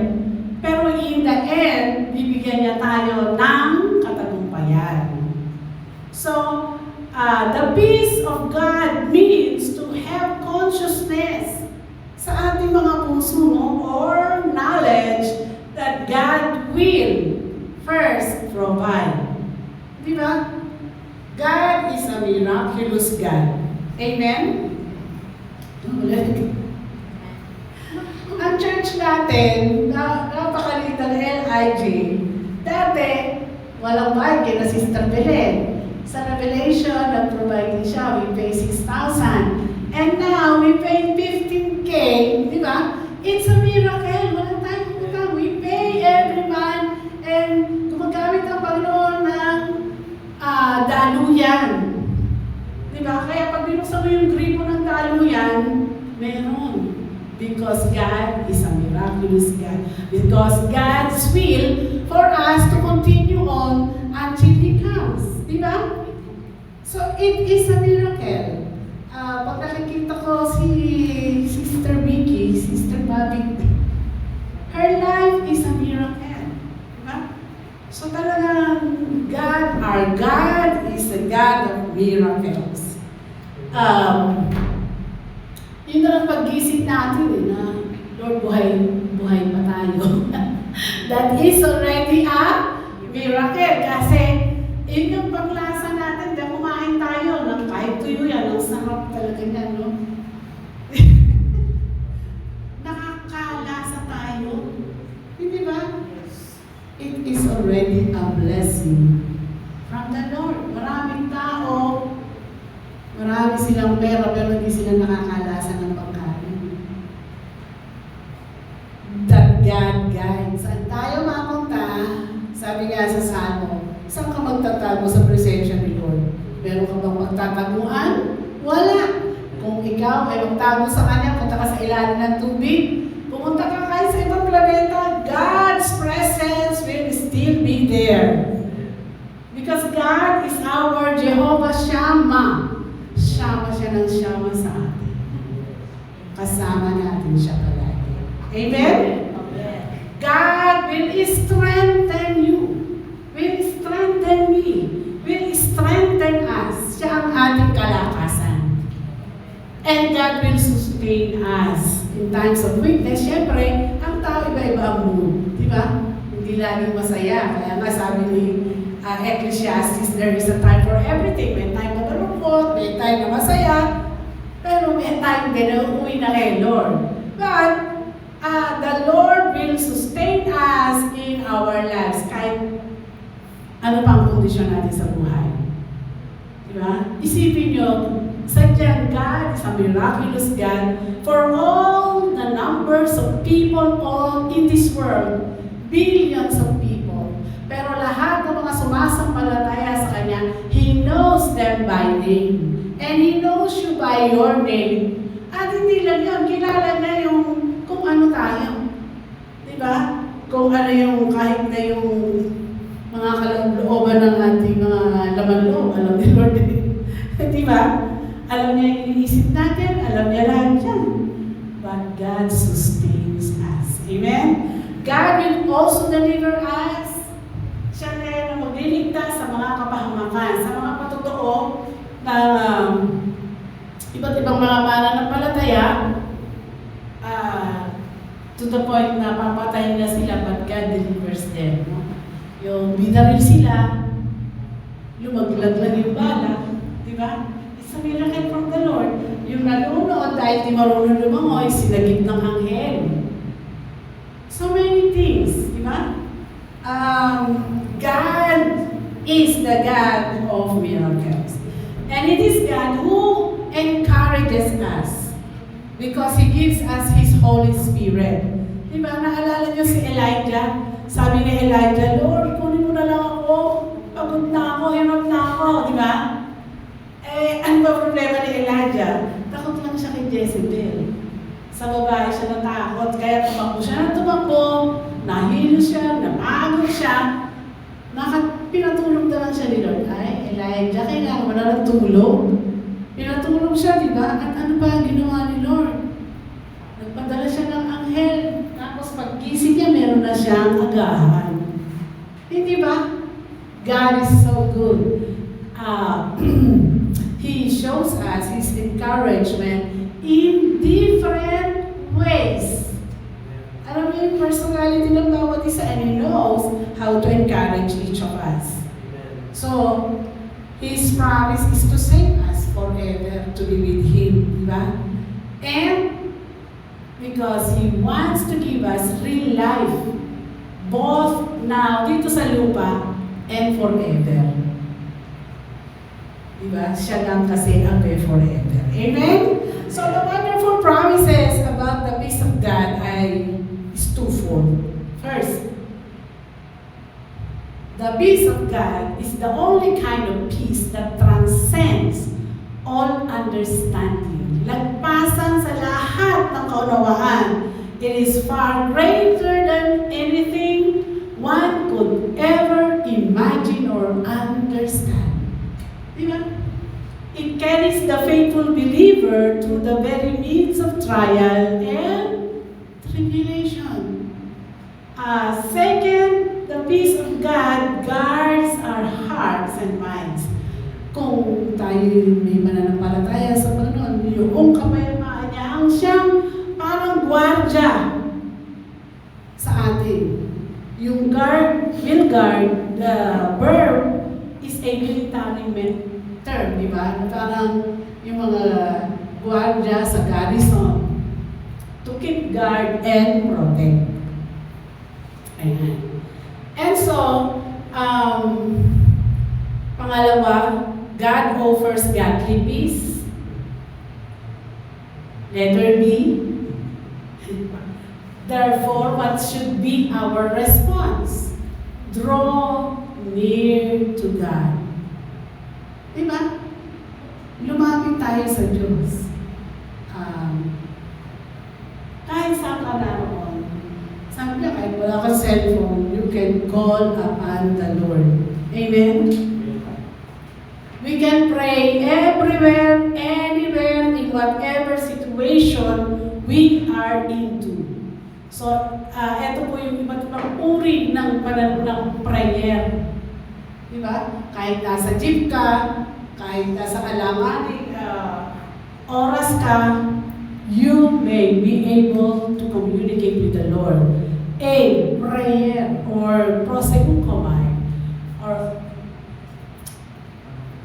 Pero in the end, bibigyan niya tayo ng katagumpayan. So, the peace of God means to have consciousness sa ating mga puso, no? Or knowledge that God will first provide. Di ba? God is a miraculous God. Amen? Ang church natin, napakaliit ng LIJ, dati, walang bayad kay na Sister Belen. Sa Revelation, nag-provide din siya, we pay 6,000. And now, we pay 15K, di ba? It's a miracle. Walang tayong utang. We pay every month and gumagamit ang Panginoon ng daluyan. Di ba? Kaya pag binuksan mo yung gripo ng daluyan, meron. Because God is a miraculous God. Because God's will for us to continue on until He comes. Di ba? So, it is a miracle. Pag nakikita ko si Sister Vicky, Sister Bobby, her life is a miracle. Diba? So talagang God, our God is a God of miracles. Yun na lang pag-isip natin na, Lord, buhay pa tayo. That is already a miracle. Kasi yun yung paglasa natin, dahil kumain tayo ng kahit tuyo yan, ang sarap talaga niyan, no? Nakakalasa tayo. Hindi ba? It is already a blessing from the Lord. Maraming tao, marami silang pera, pero hindi sila nakakalasa ng pagkain. That God guides. Saan tayo mapunta? Sabi nga sa Salmo, saan ka magtatago sa presensya ni Lord? Meron ka bang magtataguan? Wala. Kung ikaw ay magtago sa Kanya, punta ka sa ilalim ng tubig, pumunta ka kahit sa ibang planeta, God's presence will still be there. Because God is our Jehovah Shammah. Shammah siya ng Shammah sa atin. Kasama natin siya palagi. Amen? God will strengthen you. Will strengthen me. Will strengthen us. Siya ang ating kalakasan. And God will sustain us in times of weakness. Siyempre, ang tao iba-iba ang mood. Di ba? Hindi laging masaya. Kaya nga sabi ni Ecclesiastes, there is a time for everything. May time na malungkot, may time na masaya, pero may time din na uuwi na kay Lord. But, the Lord will sustain us in our lives. Kahit ano pa ang kondisyon natin sa buhay. Diba? Isipin nyo, sadyang God is a miraculous God for all the numbers of people all in this world. Billions of people. Pero lahat ng mga sumasampalataya sa Kanya, He knows them by name. And He knows you by your name. At hindi lang yun, kilala na yung kung ano tayo. Diba? Kung ano yung kahit na yung mga kalooban ng ating mga laman-loob, alam ni Lord. Diba? Alam niya yung iniisip natin, alam niya lahat yan. But God sustains us. Amen? God will also deliver us. Siya na yung magliligtas sa mga kapahamakan, sa mga patotoo na iba't ibang mga mananampalataya, to the point na papatayin na sila, but God delivers them. Yung binaril sila, lumaglag lang yung bala, di ba? It's a miracle from the Lord. Yung nalunod dahil di marunong lumangoy, sinagip ng anghel. So many things, di ba? God is the God of miracles. And it is God who encourages us because He gives us His Holy Spirit. Diba? Naalala niyo si Elijah? Sabi ni Elijah, Lord, kunin mo na lang ako. Pagod na ako, hirap na ako. Diba? Ano ba problema ni Elijah? Takot lang siya kay Jezebel. Sa babae siya natakot, kaya tumakbo siya ng tumakbo, nahilo siya, napagod siya. Pinatulog na lang siya ni Lord. Ay, Elijah, kailangan mo na ng tulong. Pinatulog siya, di ba? At ano ba ang ginawa ni Lord? Nagpadala siya ng anghel. Tapos paggising niya, meron na siyang agahan. Hindi ba? God is so good. He shows us His encouragement in different ways. Alam mo yung personality ng bawat isa, and He knows how to encourage each of us. So, His promise is to save us forever, to be with Him, di ba? And because He wants to give us real life, both now, dito sa lupa, and forever. Diba? Siya lang kasi ang may forever. Amen? So the wonderful promises about the peace of God is twofold. First, the peace of God is the only kind of peace that transcends all understanding. Lagpasan sa lahat ng kaunawaan. It is far greater than anything one could ever imagine or understand. Diba? It carries the faithful believer through the very midst of trial and tribulation. Second, the peace of God guards our hearts and minds. Kung tayo may mananampalataya sa Panginoon, yung kapayapaan niya ang siyang parang gwardya sa atin. Yung guard, will guard, the verb is a military term, di ba? Parang yung mga gwardya sa garrison to keep guard and protect. Ayan. And so, pangalawa, God offers godly peace. Letter B. Therefore, what should be our response? Draw near to God. Diba? Lumapit tayo sa Diyos. Kahit saan ka naroon. Sabi niya, kahit wala kang cellphone, you can call upon the Lord. Amen? We can pray everywhere, anywhere, in whatever situation we are into. So, ito po yung iba't ibang uri ng prayer. Diba? Kahit nasa jeep ka, kahit nasa alanganing oras ka, you may be able to communicate with the Lord. A prayer or prosekukomai, or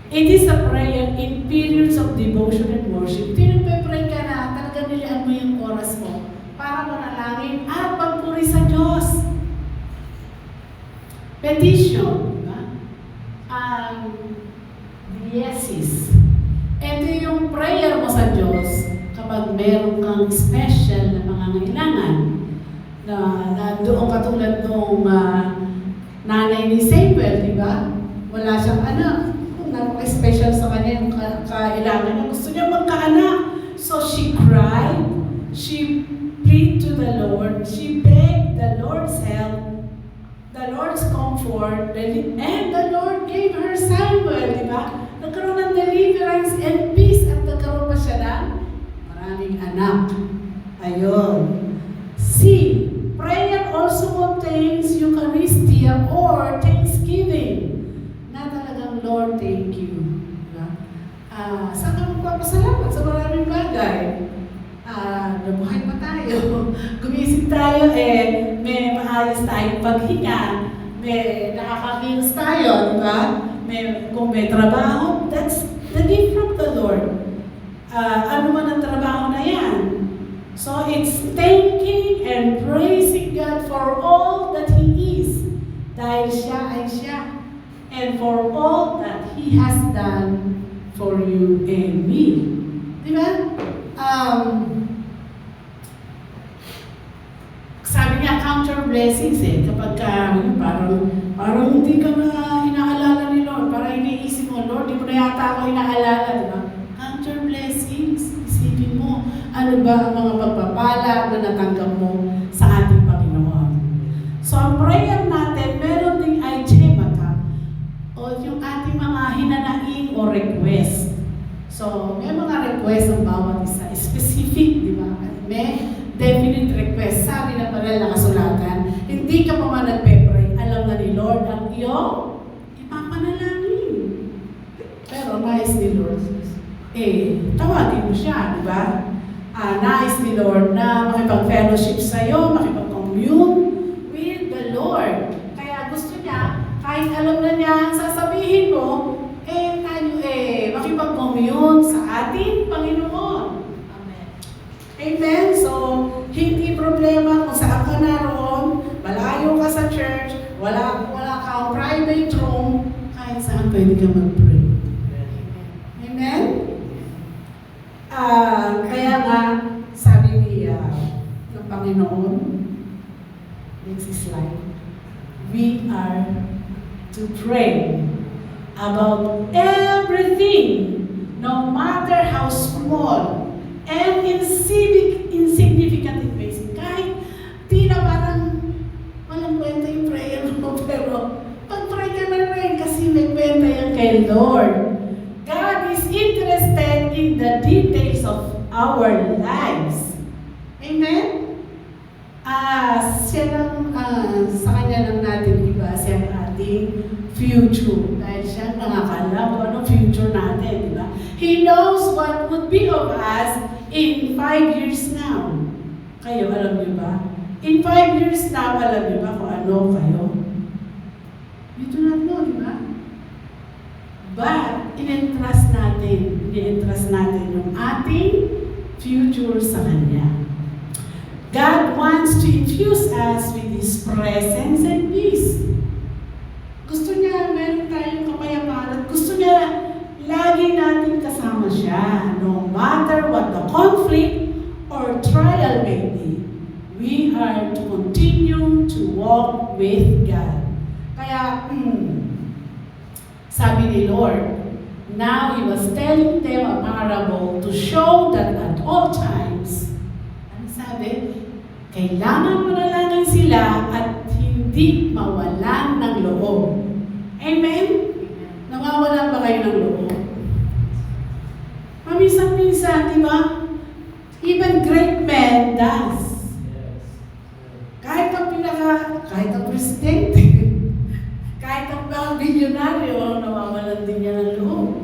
it is a prayer in periods of devotion and worship. Pinagpe-pray ka na, talaga nilaan mo yung oras mo para manalangin at pagpuri sa Diyos. Petition. Yeses. Ito yung prayer mo sa Diyos kapag meron kang special na mga kailangan. Na doon katulad nung nanay ni Samuel, di ba? Wala siyang anak. Napaka-special sa kanya yung kailangan na gusto niya magkaanak. So she cried, she prayed to the Lord, she begged the Lord's help, the Lord's comfort, and the Lord gave her Samuel, di ba? Nagkaroon ng deliverance and peace at nagkaroon pa siya ng maraming anak. Ayun. C. Prayer also obtains Eucharistia or Thanksgiving. Na talagang, Lord, thank you. Diba? Saan ka magpapasalamat sa maraming bagay? Nabuhay pa tayo. Gumising tayo, may maayos tayong paghinga. May nakakakilos tayo, di ba? Kung may trabaho, that's the gift from the Lord. Ano man ang trabaho na yan? So it's thanking and praising God for all that He is. Dahil siya ay siya. And for all that He has done for you and me. Di ba? Sabi niya, count your blessings eh. Kapag parang hindi ka na inaalala ni Lord, parang iniisip mo, Lord, di mo na yata ako inaalala, di ba? Count your blessings. Isipin mo, ano ba ang mga pagpapala na natanggap mo sa ating Panginoon. So, ang prayer natin, meron ding aijemata o yung ating mga hinanaing o request. So, may mga request ang bawat isa. Specific, di ba? May definite request. Sabi na pala nakasulatan, hindi ka pa man nagpe-pray. Alam na ni Lord ang iyong ipapanalangin. Pero nais ni Lord, tawagin mo siya, di ba? Nais ni Lord na makipag-fellowship sa'yo, makipag-commune with the Lord. Kaya gusto niya, kahit alam na niya ang sasabihin mo, tayo makipag-commune sa ating Panginoon. Amen. Amen? So, hindi problema kung saan ka naroon, malayo ka sa church, wala kang private room, kahit saan pwede ka mag-pray. Amen? Kaya nga, sabi niya ng Panginoon, next slide, we are to pray about everything, no matter how small and insignificant it may seem. Kahit di na parang walang kwenta yung prayer mo, pero pag-pray ka na rin kasi may kwenta yan kay Lord. God is interested in the details of our lives. Amen? Siya lang, sa kanya lang natin iba, siya ang ating future. Dahil siya nakakala kung anong future natin, di ba? He knows what would be of us in 5 years now. Kayo, alam niyo ba? In 5 years now, alam niyo ba kung ano kayo? You do not know, di ba? But, in-entrust natin yung ating future sa Kanya. God wants to infuse us with His presence and peace. Gusto niya meron tayong kapayapaan at gusto niya lagi natin kasama siya. No matter what the conflict or trial may be, we are to continue to walk with God. Kaya, sabi ni Lord, now He was telling them a parable to show that at all times, ano sabi? Kailangan manalangin sila at hindi mawalan ng loob. Amen? Nawawalan ba kayo ng loob? Paminsan-minsan, di ba? Even great men does. Kahit ang presidente, kahit ang mga bilyonaryo, nawawalan din niya ng loob.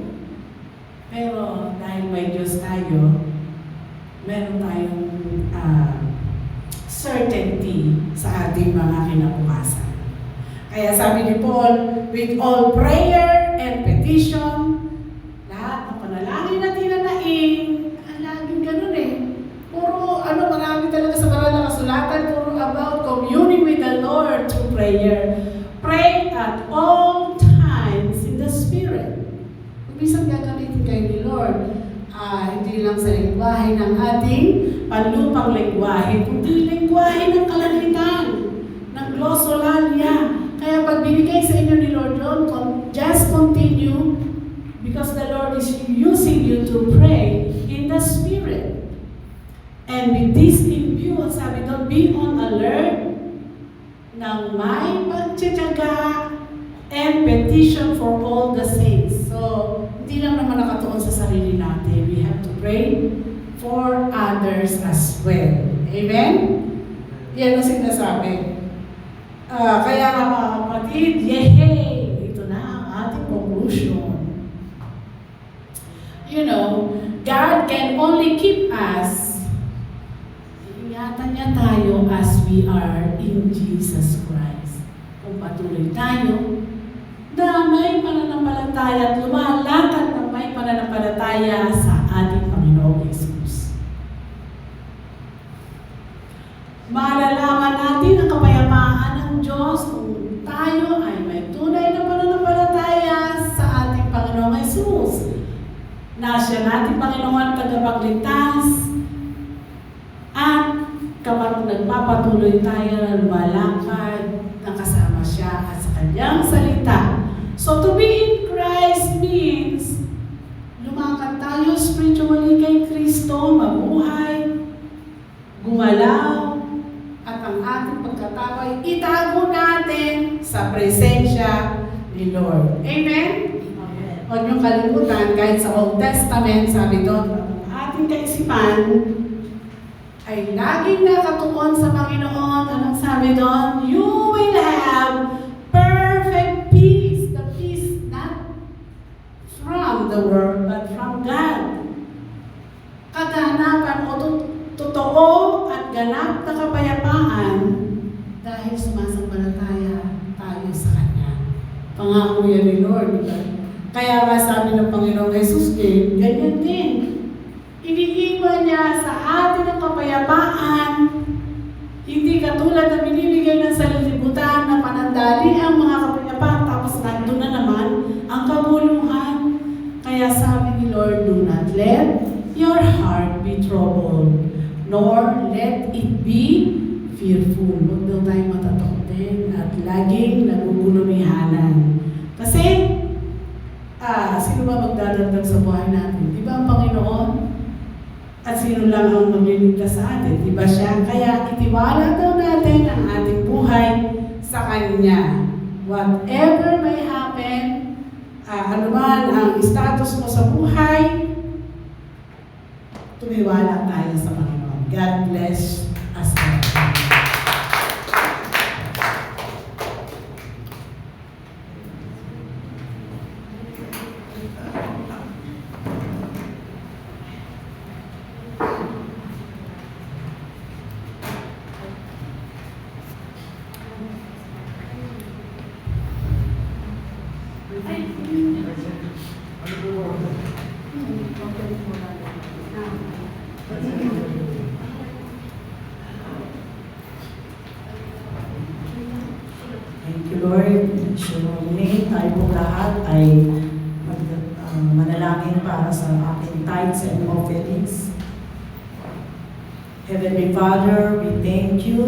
Pero dahil may Diyos tayo, meron tayong certainty sa ating mga kinabukasan. Kaya sabi ni Paul, with all prayer and petition, lahat ng panalangin natin na laging ganun eh. Puro, marami talaga sa banal na kasulatan, puro about communing with the Lord through prayer. Pray at all times in the Spirit. Kung minsan gagamitin kayo ni Lord, hindi lang sa lengguwahe ng ating panlupang lengguwahe, kundi lengguwahe ng kalangitan, ng glossolalia. Kaya pag binigay sa inyo ni Lord John, just continue because the Lord is using you to pray in the Spirit. And with this in view, sabi doon, be on alert ng may pagtsatsaga and petition for all the saints. So, hindi lang naman nakatuon sa sarili natin. We have to pray for others as well. Amen? Yan ang sinasabi. Kaya nga mga kapatid, yehey! Ito na ang ating conclusion. You know, God can only keep us. Ingatan niya tayo as we are in Jesus Christ. Kung patuloy tayo, na may pananampalataya at lumalakad ng may pananampalataya sa ating Panginoong Yesus. Malalaman natin ang kapayapaan ng Diyos kung tayo ay may tunay na pananampalataya sa ating Panginoong Yesus. na siya natin, Panginoon, tagapagligtas. At kapag nagpapatuloy tayo na lumalakad, nakasama siya at sa kanyang salita. So to be in Christ means lumakad tayo spiritually kay Kristo, mabuhay, gumalaw, at ang ating pagkatao ay itago natin sa presensya ni Lord. Amen? Huwag niyong kalimutan, kahit sa Old Testament, sabi doon, ang ating kaisipan ay laging nakatuon sa Panginoon. Anong sabi doon? You will have perfect peace. The peace not from the world, but from God. Kaganapan o totoo at ganap na kapayapaan dahil sumasampalataya tayo sa Kanya. Pangako yan ni Lord. Kaya nga sabi ng Panginoong Jesus din, ganyan din. Iniiwan niya sa atin ang kapayapaan, hindi katulad na binibigay ng sanlibutan na panandali ang mga kapayapaan, tapos nandun na naman ang kabuluhan. Kaya sabi ni Lord, do not let your heart be troubled, nor let it be fearful. Huwag daw tayong matatakotin at laging nagugulumihanan. Kasi, sino ba magdadagdag sa buhay natin? Di ba ang Panginoon? At sino lang ang magliligtas sa atin? Di ba siya? Kaya itiwala daw natin ang ating buhay sa Kanya. Whatever may happen, ano man ang status mo sa buhay, tumiwala tayo sa Panginoon. God bless us all. Thank you, Lord. Shalom. Tayo po lahat ay manalangin para sa ating tithes and offerings. Heavenly Father, we thank you.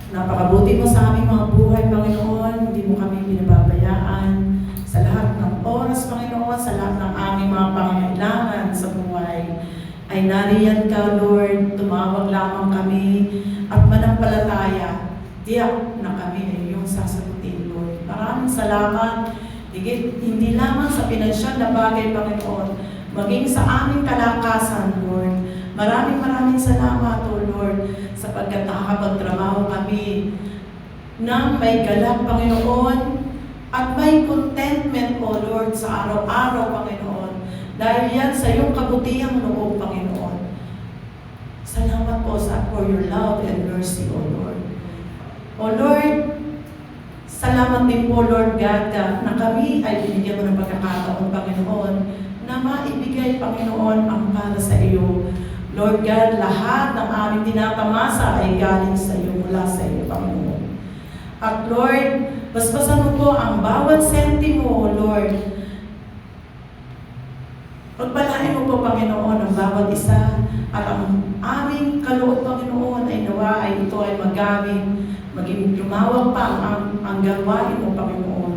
Napakabuti mo sa aming mga buhay, Panginoon. Hindi mo kami pinababayaan sa lahat ng oras, Panginoon, sa lahat ng aming mga pangangailangan sa buhay. Ay nariyan ka, Lord. Tumawag lamang kami at manampalataya. Tiyak na kami ay iyong sasagutin, Lord. Maraming salamat. Hindi lamang sa pinansyal na bagay, Panginoon, maging sa aming kalakasan, Lord. Maraming salamat, O Lord, sapagkat nakakapagtrabaho kami ng may galak, Panginoon, at may contentment, O Lord, sa araw-araw, Panginoon. Dahil yan sa iyong kabutihang loob, Panginoon. Salamat po for your love and mercy, O Lord. O Lord, salamat din po, Lord God, na kami ay binigyan mo ng pagkakataon, Panginoon, na maibigay, Panginoon, ang para sa iyo. Lord God, lahat ng aming tinatamasa ay galing sa iyo, mula sa iyo, Panginoon. At Lord, basbasan mo po ang bawat sentimo, Lord. Pagpalain mo po, Panginoon, ang bawat isa at ang aming kaloob, Panginoon, ay nawa ay ito ay magamit, maging lumawag pa ang gawain mo, Panginoon.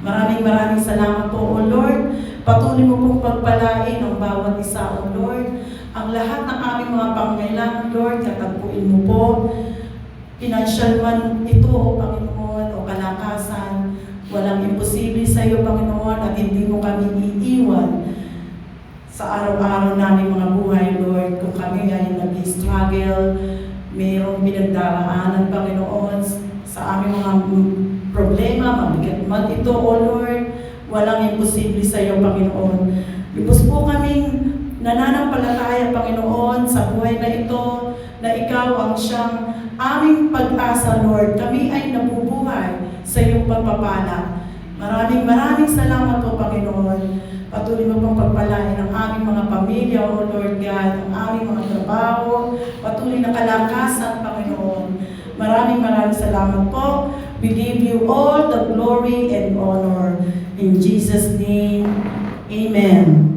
Maraming salamat po, O Lord. Patuloy mo pong pagpalain ang bawat isa, O Lord. Ang lahat ng aming mga pangailangan, Lord, katagpuin mo po. Pinansyal man ito, O Panginoon, o kalakasan. Walang imposible sa iyo, Panginoon, at hindi mo kami iiwan sa araw-araw namin mga buhay, Lord. Kung kami ay nag-struggle, mayroong pinagdaraanan, Panginoon, sa aming mga problema, mabigat man ito, O Lord, walang imposible sa iyo, Panginoon. Lubos po kaming nananampalataya, Panginoon, sa buhay na ito, na ikaw ang siyang aming pag-asa, Lord. Kami ay nabubuhay sa iyong pagpapala. Maraming salamat po, Panginoon. Patuloy mo pong pagpalain ang aming mga pamilya, O Lord God, ang aming mga trabaho, patuloy na kalakasan, Panginoon. Maraming salamat po. We give you all the glory and honor. In Jesus' name, Amen.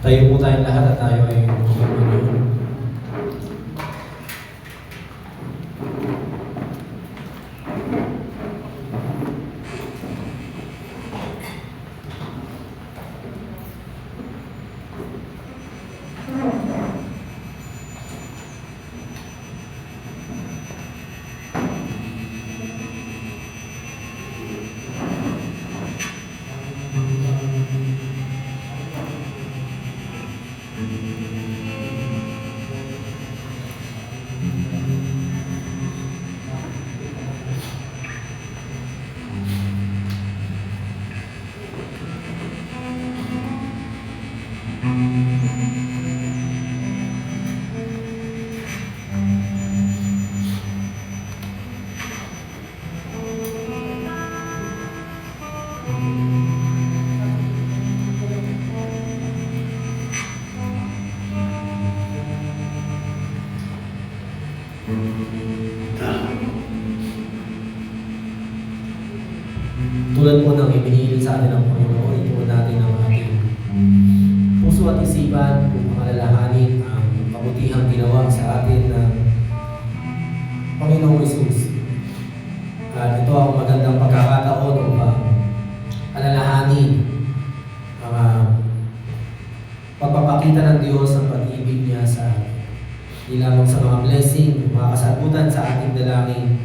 Tayo po tayong lahat at tayo ay magpapalingon. Tulad po ng ibinigay sa atin ng Panginoon, ituon natin ang ating puso at isipan kung alalahanin ang kabutihang ginawa sa atin ng Panginoong Hesus. At ito ang magandang pagkakataon upang alalahanin ang pagpapakita ng Diyos ang pag-ibig niya sa atin. Hindi lamang sa mga blessing, mga kasagutan sa ating dalangin.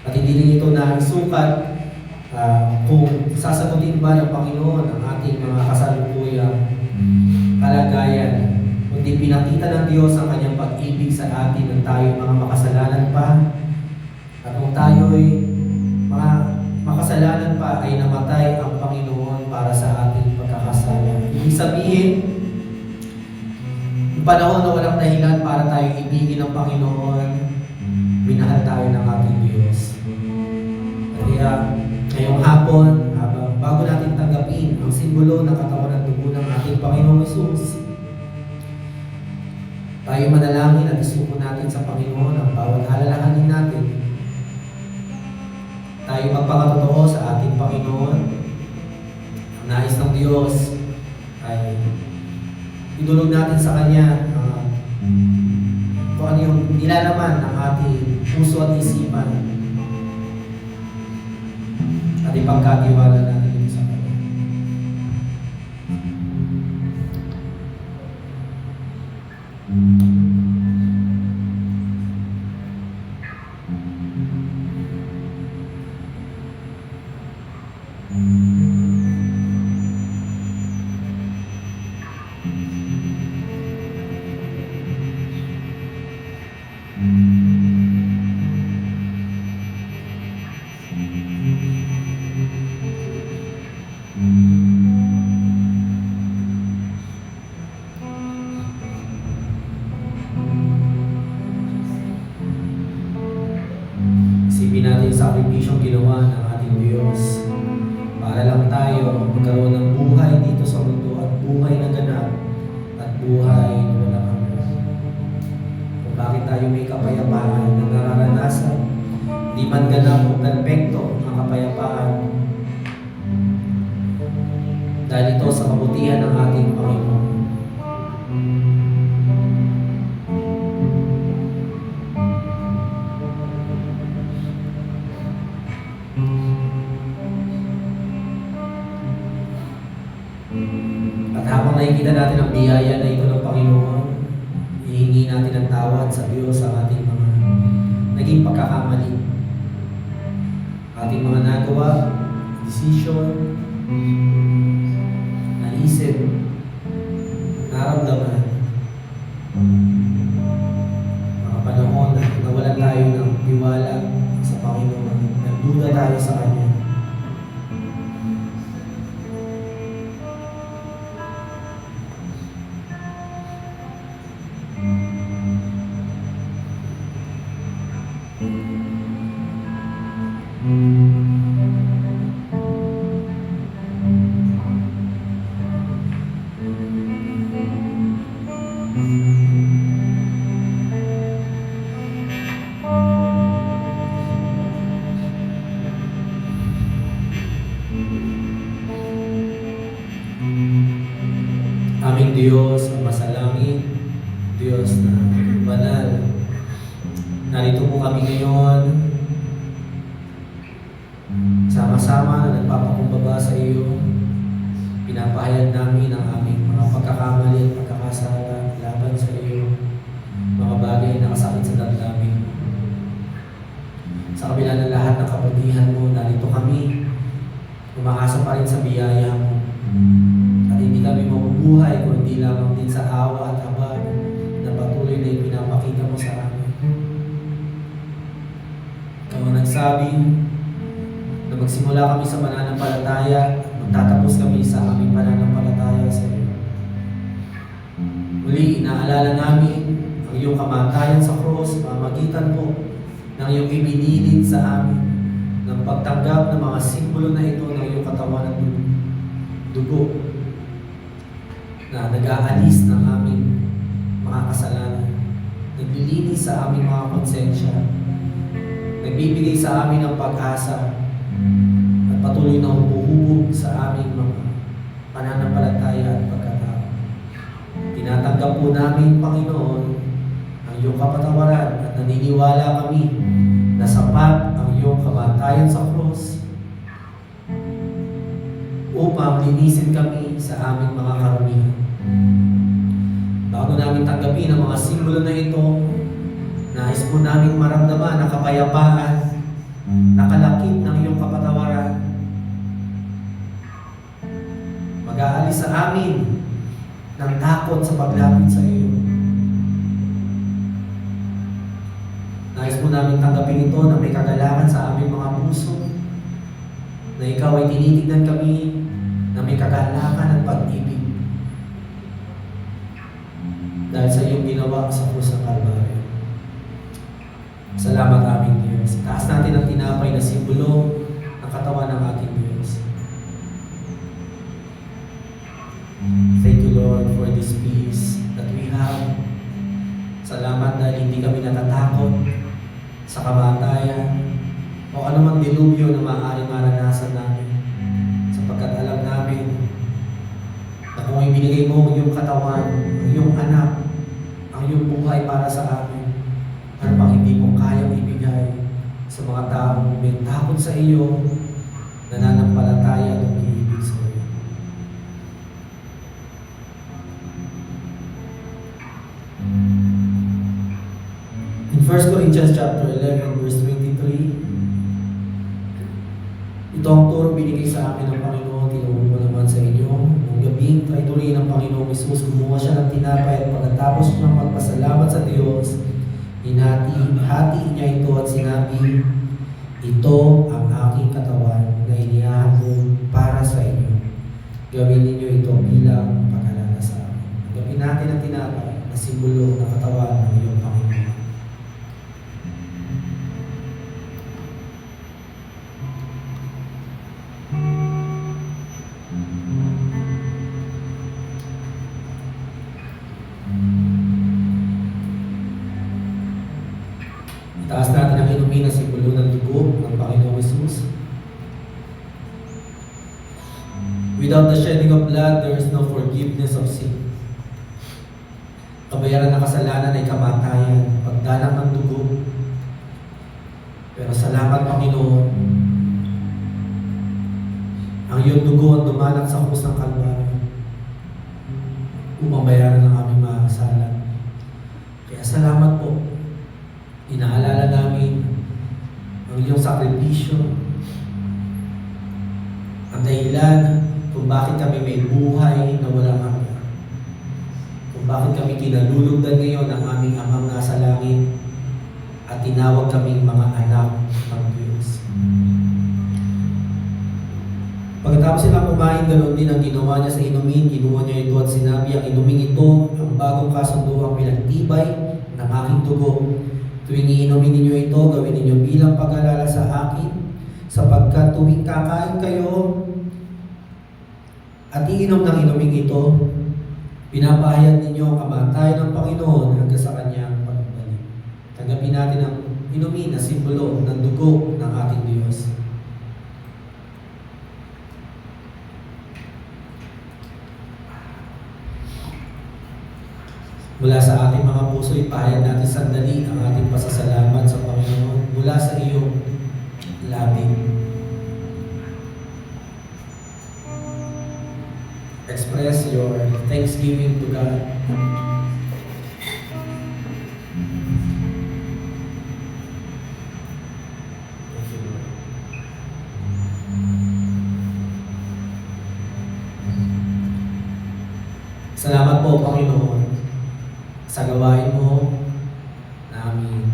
At hindi rin ito naisukat kung sasagutin ba ng Panginoon ang ating mga kasalukuyang kalagayan, kundi pinakita ng Diyos ang kanyang pag-ibig sa atin nang tayo mga makasalanan pa, at kung tayo'y mga makasalanan pa ay namatay ang Panginoon para sa ating pagkakasala. Ibig sabihin, yung panahon na walang dahilan para tayo ibigin ng Panginoon, minahal tayo ng ating Diyos. Kaya ngayong hapon, bago natin tanggapin ang simbolo ng katawan at dugo ng ating Panginoong Hesus, tayo manalangin at isuko natin sa Panginoon ang bawat alalahanin natin. Tayo magpakatotoo sa ating Panginoon. Ang nais ng Diyos ay idulog natin sa Kanya kung ano yung nilalaman ng ating puso at isipan. At ipagkatiwala natin ito sa Kanya. Isipin natin yung sakripisyong ginawa ng ating Diyos para lang tayo magkaroon ng buhay dito sa mundo at buhay na ganap at buhay na walang hanggan. Kung bakit tayo may kapayapaan na nararanasan, di man ganap o perfecto ang kapayapaan, dahil ito sa kabutihan ng ating Panginoon. At habang nakikita natin ang biyaya na ito ng Panginoon, hihingi natin ang tawad sa Diyos sa ating mga naging pagkakamali, ating mga nagawa, decision, naisip, naramdaman, mga panahon na nawalan tayo ng tiwala sa Panginoon, nagduda tayo sa Kanya. Diyos ang masalangit, Diyos na banal, narito po kami ngayon, sama-sama na nagpapakumbaba sa iyo. Pinapahayag namin ang aming mga pagkakamali at pagkakasala laban sa iyo, mga bagay na nakasakit sa damdamin. Sa kabila ng lahat ng kabutihan mo, narito kami, umaasa pa rin sa biyaya mo. At hindi kami mabubuhay kung hindi lamang din sa awa at habag na patuloy na ipinapakita mo sa amin. Ikaw ang nagsabi na magsimula kami sa pananampalataya at magtatapos kami sa aming pananampalataya sa iyo. Muli, inaalala namin ang iyong kamatayan sa cross, pamamagitan po ng iyong ibinilid sa amin ng pagtanggap ng mga simbolo na ito ng iyong katawan at dugo na nag-aalis ng aming mga kasalanan, naglilinis sa aming mga konsensya, nagbibigay sa amin ng pag-asa at patuloy na humuhubog sa aming mga pananampalataya at pagkatao. Tinatanggap po namin, Panginoon, ang iyong kapatawaran at naniniwala kami na sapat ang iyong kamatayan sa cross upang linisin kami sa aming mga karumihan. Bago namin tanggapin ang mga simbolo na ito, nais po namin maramdaman ang kapayapaan, nakalakip ng iyong kapatawaran. Mag-aalis sa amin ng takot sa paglapit sa iyo. Nais po namin tanggapin ito na may kagalakan sa aming mga puso, na ikaw ay tinitignan kami na may kagalakan at pag-ibig dahil sa iyong ginawa sa krus ng Kalbaryo. Salamat aming Diyos. Taas natin ang tinapay na simbolo ng katawan ng ating Diyos. Thank you, Lord, for this peace that we have. Salamat dahil hindi kami natatakot sa kamatayan o anumang dilubyo na maaaring maranasan namin, sapagkat alam namin na kung ibinigay mo ang iyong katawan, ang iyong anak, ang iyong buhay para sa amin, ano pang hindi mo kayang ibigay sa mga taong may takot sa iyo, nananampalataya at umiibig sa iyo. In 1 Corinthians chapter 11 verse 23, ito ang turo binigay sa amin ng Panginoon, tinuro ko naman sa inyo. Nung gabing traituloy ng Panginoong Jesus, kumuha siya ng tinapay at pagkatapos niyang magpasalamat sa Diyos, hati niya ito at sinabi, ito ang aking katawan na inihahandog para sa inyo. Gawin ninyo ito bilang pag-alala sa amin. Gawin natin ang tinapay na simbolo ng katawan ng iyong Panginoon. Itaas natin ang inumin na simbolo ng dugo ng Panginoong Jesus. Without the shedding of blood, there is no forgiveness of sin. Kabayaran ng kasalanan ay kamatayan, pagdanak ng dugo. Pero salamat, Panginoon, ang iyong dugo ang dumanak sa krus ng Kalbaryo upang bayaran ang aming mga kasalanan. Kaya salamat po. Inaalala namin ang iyong sakripisyo, ang dahilan kung bakit kami may buhay na walang hanggan, kung bakit kami kinalulugdan ngayon ng aming Amang nasa langit at tinawag kaming mga anak ng Diyos. Pagkatapos silang kumain, ganoon din ang ginawa niya sa inumin. Kinuha niya ito at sinabi, ang inuming ito, ang bagong kasunduang pinagtibay ng aking dugo. Tuwing iinumin ninyo ito, gawin ninyo bilang pag-alala sa akin, sapagkat tuwing kakain kayo at iinom ng inuming ito, pinapahayag ninyo ang kamatayan ng Panginoon hanggang sa kanyang pagbalik. Tanggapin natin ang inumin na simbolo ng dugo ng ating Diyos. sa ating mga puso, ipahayag natin sandali ang ating pasasalamat sa Panginoon mula sa iyong labi. Express your thanksgiving to God. Thank you, Lord. Salamat po, Panginoon, sa gawain mo namin.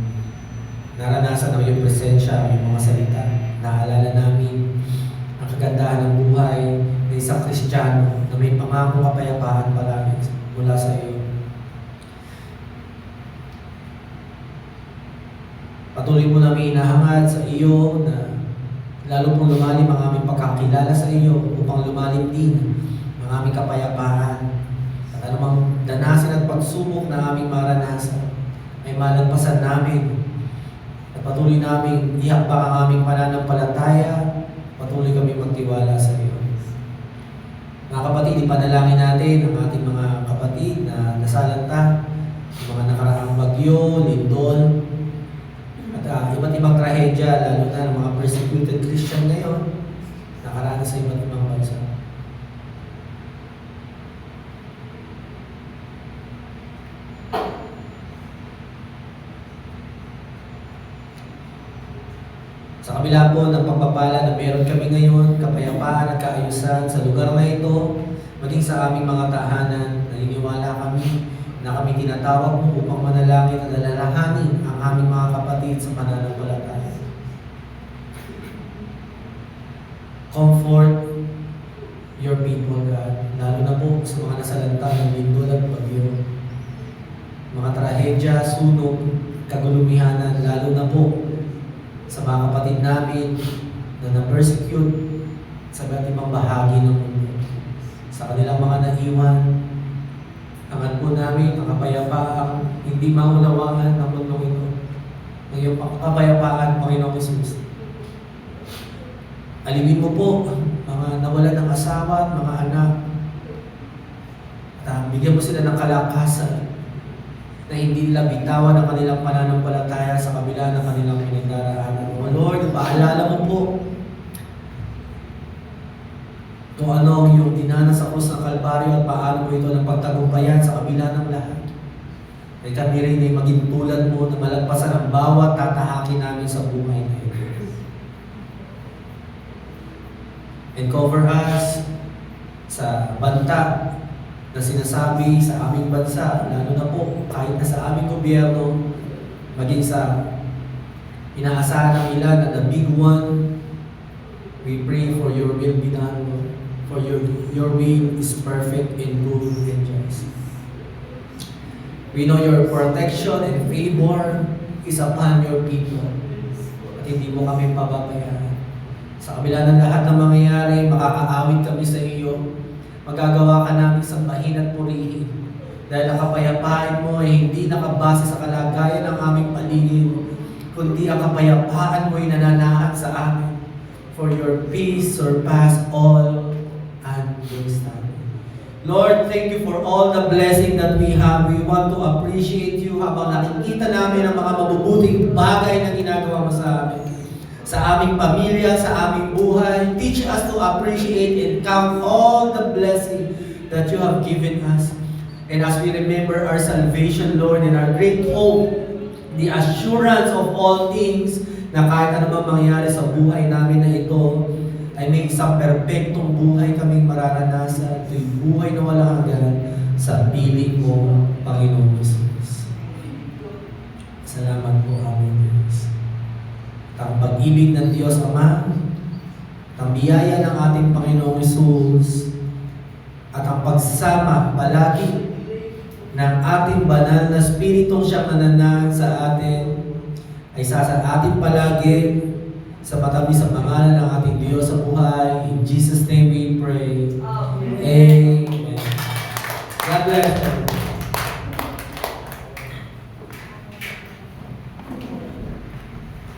Naranasan ang iyong presensya, ang iyong mga salita. Naalala namin ang kagandahan ng buhay ng isang Kristiyano na may pangakong kapayapaan palagi mula sa iyo. Patuloy mo namin hinahangad sa iyo na lalo pong lumalim ang aming pagkakilala sa iyo upang lumalim din ang aming kapayapaan. At anumang danasin at pagsubok na aming maranasan ay malagpasan namin at patuloy namin ihakbang ang aming pananampalataya, patuloy kami magtiwala sa iyo. Mga kapatid, ipanalangin natin ang ating mga kapatid na nasalanta, yung mga nakaraang bagyo, lindol, at iba't ibang trahedya, lalo na ng mga persecuted Christian ngayon, nakaranas sa iba't ibang bansa. Sa kabila po ng pagpapala na meron kami ngayon, kapayapaan at kaayusan sa lugar na ito, maging sa aming mga tahanan, naniniwala kami na kami tinatawag mo upang manalangin at alalahanin ang aming mga kapatid sa pananampalataya. Comfort your people, God, lalo na po sa mga nasalanta ng lindol at bagyo. Mga trahedya, sunog, kagulumihanan, lalo na po sa mga kapatid namin na na-persecute sa iba't ibang bahagi ng mundo. Sa kanilang mga naiwan, hangad po namin ang kapayapaang hindi maunawaan ng mundo ito. Ang iyong kapayapaan, Panginoong Jesus. Alimin mo po ang mga nawalan ng asawa at mga anak. At bigyan mo sila ng kalakasan na hindi nila bitawan ang kanilang pananampalataya sa kabila ng kanilang pinagdaraanan. O Lord, paalala mo po kung ano ang iyong dinanas sa krus ng Kalbaryo at paano mo ito ng pagtagumpayan sa kabila ng lahat. Ay kami rin ay maging tulad mo na malagpasan ang bawat tatahakin namin sa buhay na ito. And cover us sa banta na sinasabi sa aming bansa, lalo na po kahit na sa aming gobyerno, maging sa inaasahan ng ilan na the big one, we pray for your will be done, Lord. For your will is perfect and good and just. We know your protection and favor is upon your people. At hindi mo kami pababayaan. Sa kabila ng lahat ng mangyayari, makakaawit kami sa iyo. Magagawa ka namin sambahin at purihin. Dahil ang kapayapaan mo ay hindi nakabase sa kalagayan ng aming paligid, kundi ang kapayapaan mo ay nananahan sa amin. For your peace surpass all understanding. Lord, thank you for all the blessing that we have. We want to appreciate you habang nakikita namin ang mga mabubuting bagay na ginagawa mo sa amin. Sa aming pamilya, sa aming buhay. Teach us to appreciate and count all the blessing that you have given us. And as we remember our salvation, Lord, and our great hope, the assurance of all things, na kahit ano man mangyari sa buhay namin na ito, ay may isang perpektong buhay kaming mararanasan. Ito'y buhay na walang hanggan sa piling mo, Panginoon Jesus. Salamat po, aming Diyos. Ang pag-ibig ng Diyos Ama, ang biyaya ng ating Panginoong Jesus, at ang pagsama palagi ng ating banal na Spiritong siyang nananahan sa atin, ay sa ating palagi sa matabi sa pangalan ng ating Diyos sa buhay. In Jesus' name we pray. Amen. God bless.